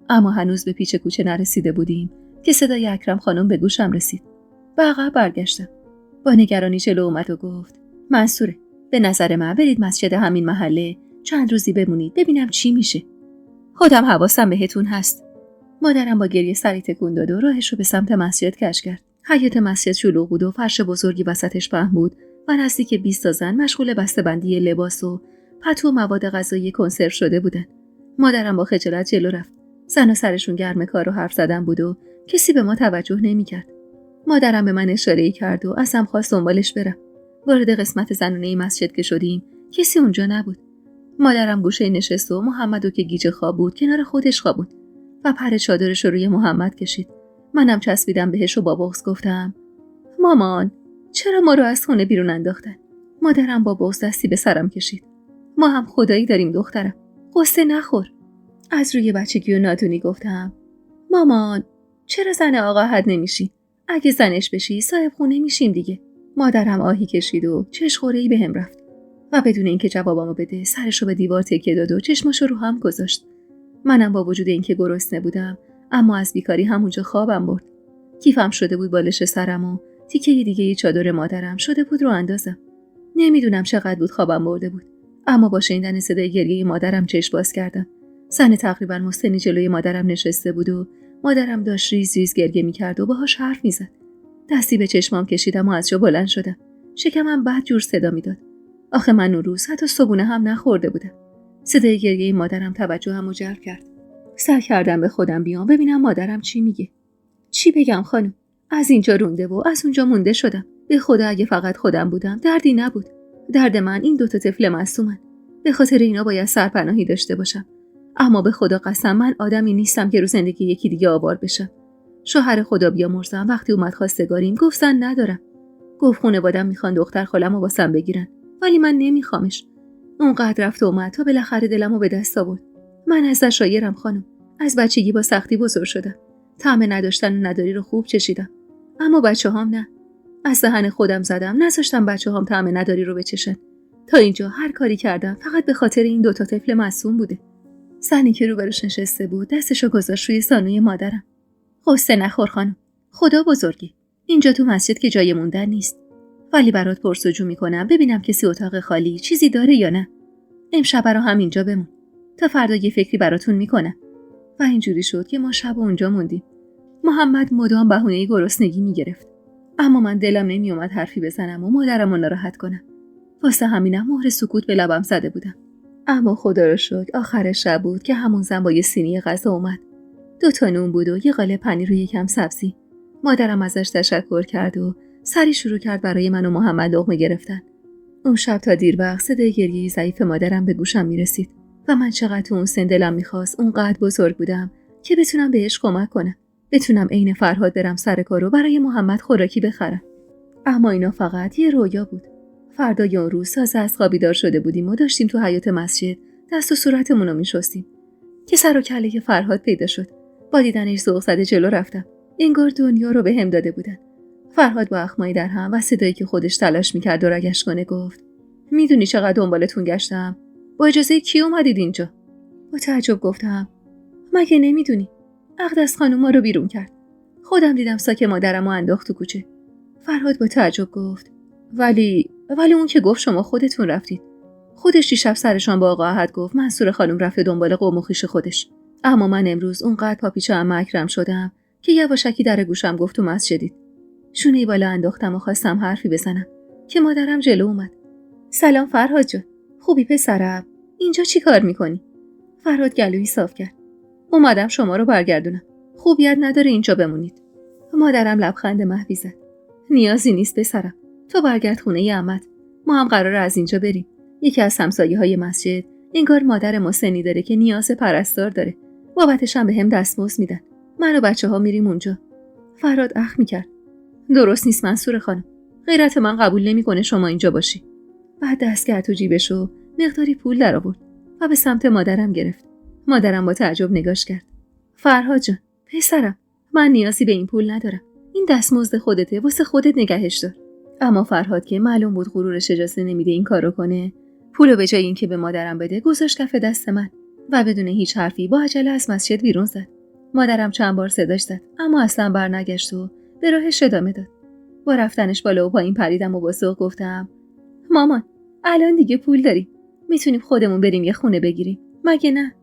اما هنوز به پیچ کوچه نرسیده بودیم که صدای اکرم خانم به گوشم رسید. به عقب برگشتم. با نگرانی جلو اومد و گفت منصوره، به نظر من برید مسجد همین محله چند روزی بمونید ببینم چی میشه. خودم حواسم بهتون هست. مادرم با گریه سری تکون داد و راهش رو به سمت مسجد کش کرد. حیاط مسجد شلوغ بود و فرش بزرگی وسطش پهن بود و نزدیک 20 تا زن مشغول بسته‌بندی لباس و پتو و مواد غذایی کنسرو شده بودن. مادرم با خجالت جلو رفت. زنا سرشون گرم کار و حرف زدن بود و کسی به ما توجه نمی‌کرد. مادرم به من اشاره‌ای کرد و ازم خواست دنبالش برم. وارد قسمت زنونه مسجد که شدیم کسی اونجا نبود. مادرم گوشه نشست و محمدو که گیج خواب بود کنار خودش خوابوند و پر چادرش رو روی محمد کشید. منم چسبیدم بهش و با بغض گفتم مامان، چرا ما رو از خونه بیرون انداختن؟ مادرم با بغض دستی به سرم کشید. ما هم خدایی داریم دخترم، قصه نخور. از روی بچگی و نادونی گفتم مامان، چرا زن آقا حد نمیشی؟ اگه زنش بشی صاحب خونه میشیم دیگه. مادرم آهی کشید و چشخوره‌ای بهم رفت و بدون اینکه جوابمو بده سرشو به دیوار تکیه داد و چشماشو رو هم گذاشت. منم با وجود اینکه گرسنه بودم اما از بیکاری همونجا خوابم برد. کیفم شده بود بالش سرم و تیکه دیگه ی چادر مادرم شده بود رو اندازم. نمیدونم چقدر بود خوابم برده بود، اما با شنیدن صدای گریه مادرم چشم باز کردم. زن تقریبا مسنی جلوی مادرم نشسته بود و مادرم داشت ریز ریز گریه می‌کرد و باهاش حرف می‌زد. دستی به چشمام کشیدم و از جا بلند شدم. شکمم بد جور صدا میداد. آخه من اون روز حتی صبونه هم نخورده بودم. صدای گریه مادرم توجهمو جلب کرد. سعی کردم به خودم بیام ببینم مادرم چی میگه. چی بگم خانم؟ از اینجا رونده و از اونجا مونده شدم. به خدا اگه فقط خودم بودم دردی نبود. درد من این دوتا طفل معصومن. به خاطر اینا باید سرپناهی داشته باشم. اما به خدا قسم من آدمی نیستم که رو زندگی یکی دیگه آوار بشم. شوهر خدا بیامرزم وقتی اومد خواستگاریم گفت زن ندارم. گفت خانواده‌ام میخوان دختر خاله‌مو واسم بگیرن، ولی من نمیخوامش. اونقدر رفت و اومد تا بالاخره دلمو به دست آورد. من ازش شایرم خانم. از بچگی با سختی بزرگ شدم. طعم نداشتن و نداری رو خوب چشیدم. اما بچه‌هام نه. از دهن خودم زدم، نذاشتم بچه‌هام طعم نداری رو بچشن. تا اینجا هر کاری کردم فقط به خاطر این دوتا طفل معصوم بوده. زنی که روبروش نشسته بود دستشو گذاشت روی زانوی مادرم. قصه نخور خانم. خدا بزرگی. اینجا تو مسجد که جای موندن نیست. ولی برات پرسجو میکنم ببینم کسی اتاق خالی چیزی داره یا نه. امشب رو هم اینجا بمون. تا فردا یه فکری براتون میکنم. و اینجوری شد که ما شب اونجا موندیم. محمد مدام بهونه گرسنگی میگرفت. اما من دلم نمیومد حرفی بزنم و مادرمو ناراحت کنم. واسه همینم مهر سکوت به لبم زده بودم. اما خدا رو شکر آخر شب بود که همون زن با یه سینی غذا اومد. 2 نون بود و یه قالب پنیر و یکم سبزی. مادرم ازش تشکر کرد و سری شروع کرد برای من و محمد لقمه گرفتن. اون شب تا دیر وقت صدای گریه ضعیف مادرم به گوشم میرسید و من چقدر تو اون سن دلم میخواست اونقدر بزرگ بودم که بتونم بهش کمک کنم. بتونم عین فرهاد برم سر کار و برای محمد خوراکی بخرم. اما اینا فقط یه رویا بود. فردای اون روز تازه از خواب بیدار شده بودیم و داشتیم تو حیاط مسجد دست و صورتمون رو میشستیم که سر و کله فرهاد پیدا شد. با دیدنش ذوق زده جلو رفتم. انگار دنیا رو بهم داده بودن. فرهاد با اخمایی در هم و صدایی که خودش تلاش میکرد و رگش کنه گفت میدونی چقدر دنبالتون گشتم؟ با اجازه کی اومدید اینجا؟ با تعجب گفتم مگه نمیدونی؟ اقدس خانم ما رو بیرون کرد. خودم دیدم ساک مادرمو انداخت تو کوچه. فرهاد با تعجب گفت ولی اون که گفت شما خودتون رفتید. خودش دیشب سرشان با آقا احد گفت منصور خانم رفته دنبال قوم و خویش خودش. اما من امروز اونقدر پاپیچ عمه اکرم شدم که یواشکی در گوشم گفت تو مسجدید. شونه‌ای بالا انداختم و خواستم حرفی بزنم که مادرم جلو اومد. سلام فرهاد جان. خوبی پسرم؟ اینجا چی کار میکنی؟ فرهاد گلویی صاف کرد. اومدم شما رو برگردونم. خوبیت نداره اینجا بمونید. مادرم لبخند محوی زد. نیازی نیست پسرم. تو برگرد خونه ی عمت. ما هم قراره از اینجا بریم. یکی از همسایه‌های مسجد انگار مادر مسنی داره که نیاز پرستار داره. بابتش هم بهم دستمزد میدن. من و بچه‌ها میریم اونجا. فرهاد اخ میکرد. درست نیست منصور خانم. غیرت من قبول نمیکنه شما اینجا باشی. بعد دست کرد تو جیبش و مقداری پول در آورد و به سمت مادرم گرفت. مادرم با تعجب نگاش کرد. فرهاد جان، پسرم، من نیازی به این پول ندارم. این دستمزد خودته، واسه خودت نگهش دار. اما فرهاد که معلوم بود غرورش اجازه نمیده این کارو کنه، پولو به جای اینکه به مادرم بده گذاشت کف دست من و بدون هیچ حرفی با عجله از مسجد بیرون زد. مادرم چند بار صداش زد اما اصلا برنگشت و به راهش ادامه داد. با رفتنش بالا و پایین پریدم و با ذوق گفتم: مامان، الان دیگه پول داریم. میتونیم خودمون بریم یه خونه بگیریم. مگه نه؟